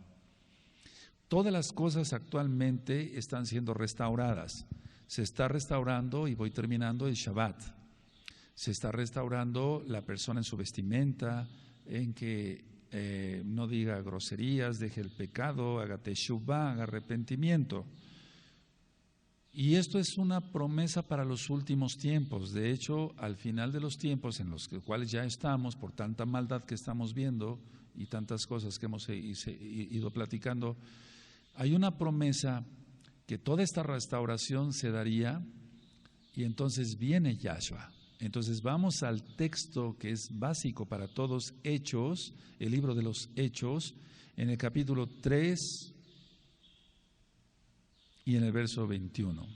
todas las cosas actualmente están siendo restauradas. Se está restaurando, y voy terminando, el Shabbat. Se está restaurando la persona en su vestimenta, en que no diga groserías, deje el pecado, haga teshuvah, haga arrepentimiento. Y esto es una promesa para los últimos tiempos. De hecho, al final de los tiempos en los cuales ya estamos, por tanta maldad que estamos viendo y tantas cosas que hemos ido platicando, hay una promesa que toda esta restauración se daría, y entonces viene Yahshua. Entonces vamos al texto que es básico para todos, Hechos, el libro de los Hechos, en el capítulo 3 y en el verso 21.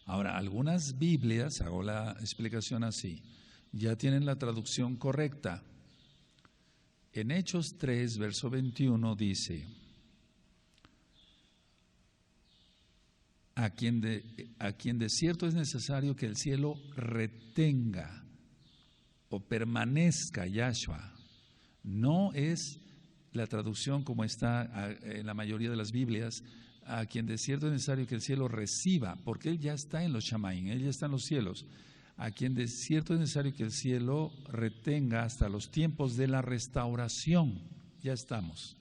Ahora, algunas Biblias, hago la explicación así, ya tienen la traducción correcta. En Hechos 3, verso 21 dice, a quien de cierto es necesario que el cielo retenga o permanezca Yahshua. No es la traducción como está en la mayoría de las Biblias, a quien de cierto es necesario que el cielo reciba, porque Él ya está en los Shamaim, Él ya está en los cielos, a quien de cierto es necesario que el cielo retenga hasta los tiempos de la restauración, ya estamos,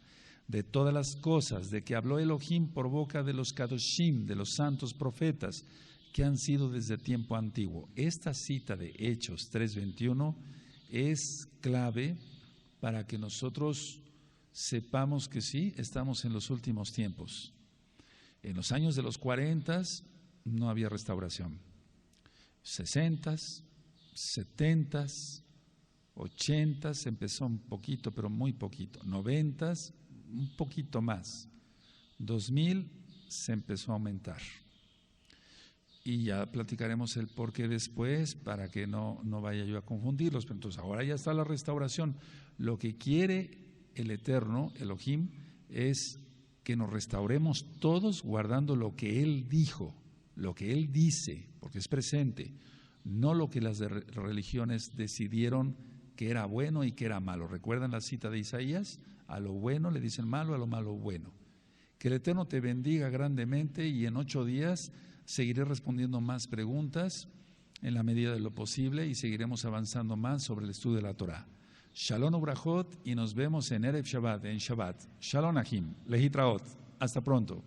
de todas las cosas, de que habló Elohim por boca de los Kadoshim, de los santos profetas, que han sido desde tiempo antiguo. Esta cita de Hechos 3:21 es clave para que nosotros sepamos que sí, estamos en los últimos tiempos. En los años de los 40 no había restauración. 60, 70, 80 empezó un poquito, pero muy poquito. 90, un poquito más. 2000 se empezó a aumentar. Y ya platicaremos el por qué después, para que no vaya yo a confundirlos. Pero entonces ahora ya está la restauración. Lo que quiere el Eterno, Elohim, es que nos restauremos todos guardando lo que Él dijo, lo que Él dice, porque es presente, no lo que las religiones decidieron que era bueno y que era malo. ¿Recuerdan la cita de Isaías? A lo bueno le dicen malo, a lo malo bueno. Que el Eterno te bendiga grandemente y en 8 días seguiré respondiendo más preguntas en la medida de lo posible y seguiremos avanzando más sobre el estudio de la Torah. Shalom ubrachot y nos vemos en Erev Shabbat, en Shabbat. Shalom Ahim, Lehitraot. Hasta pronto.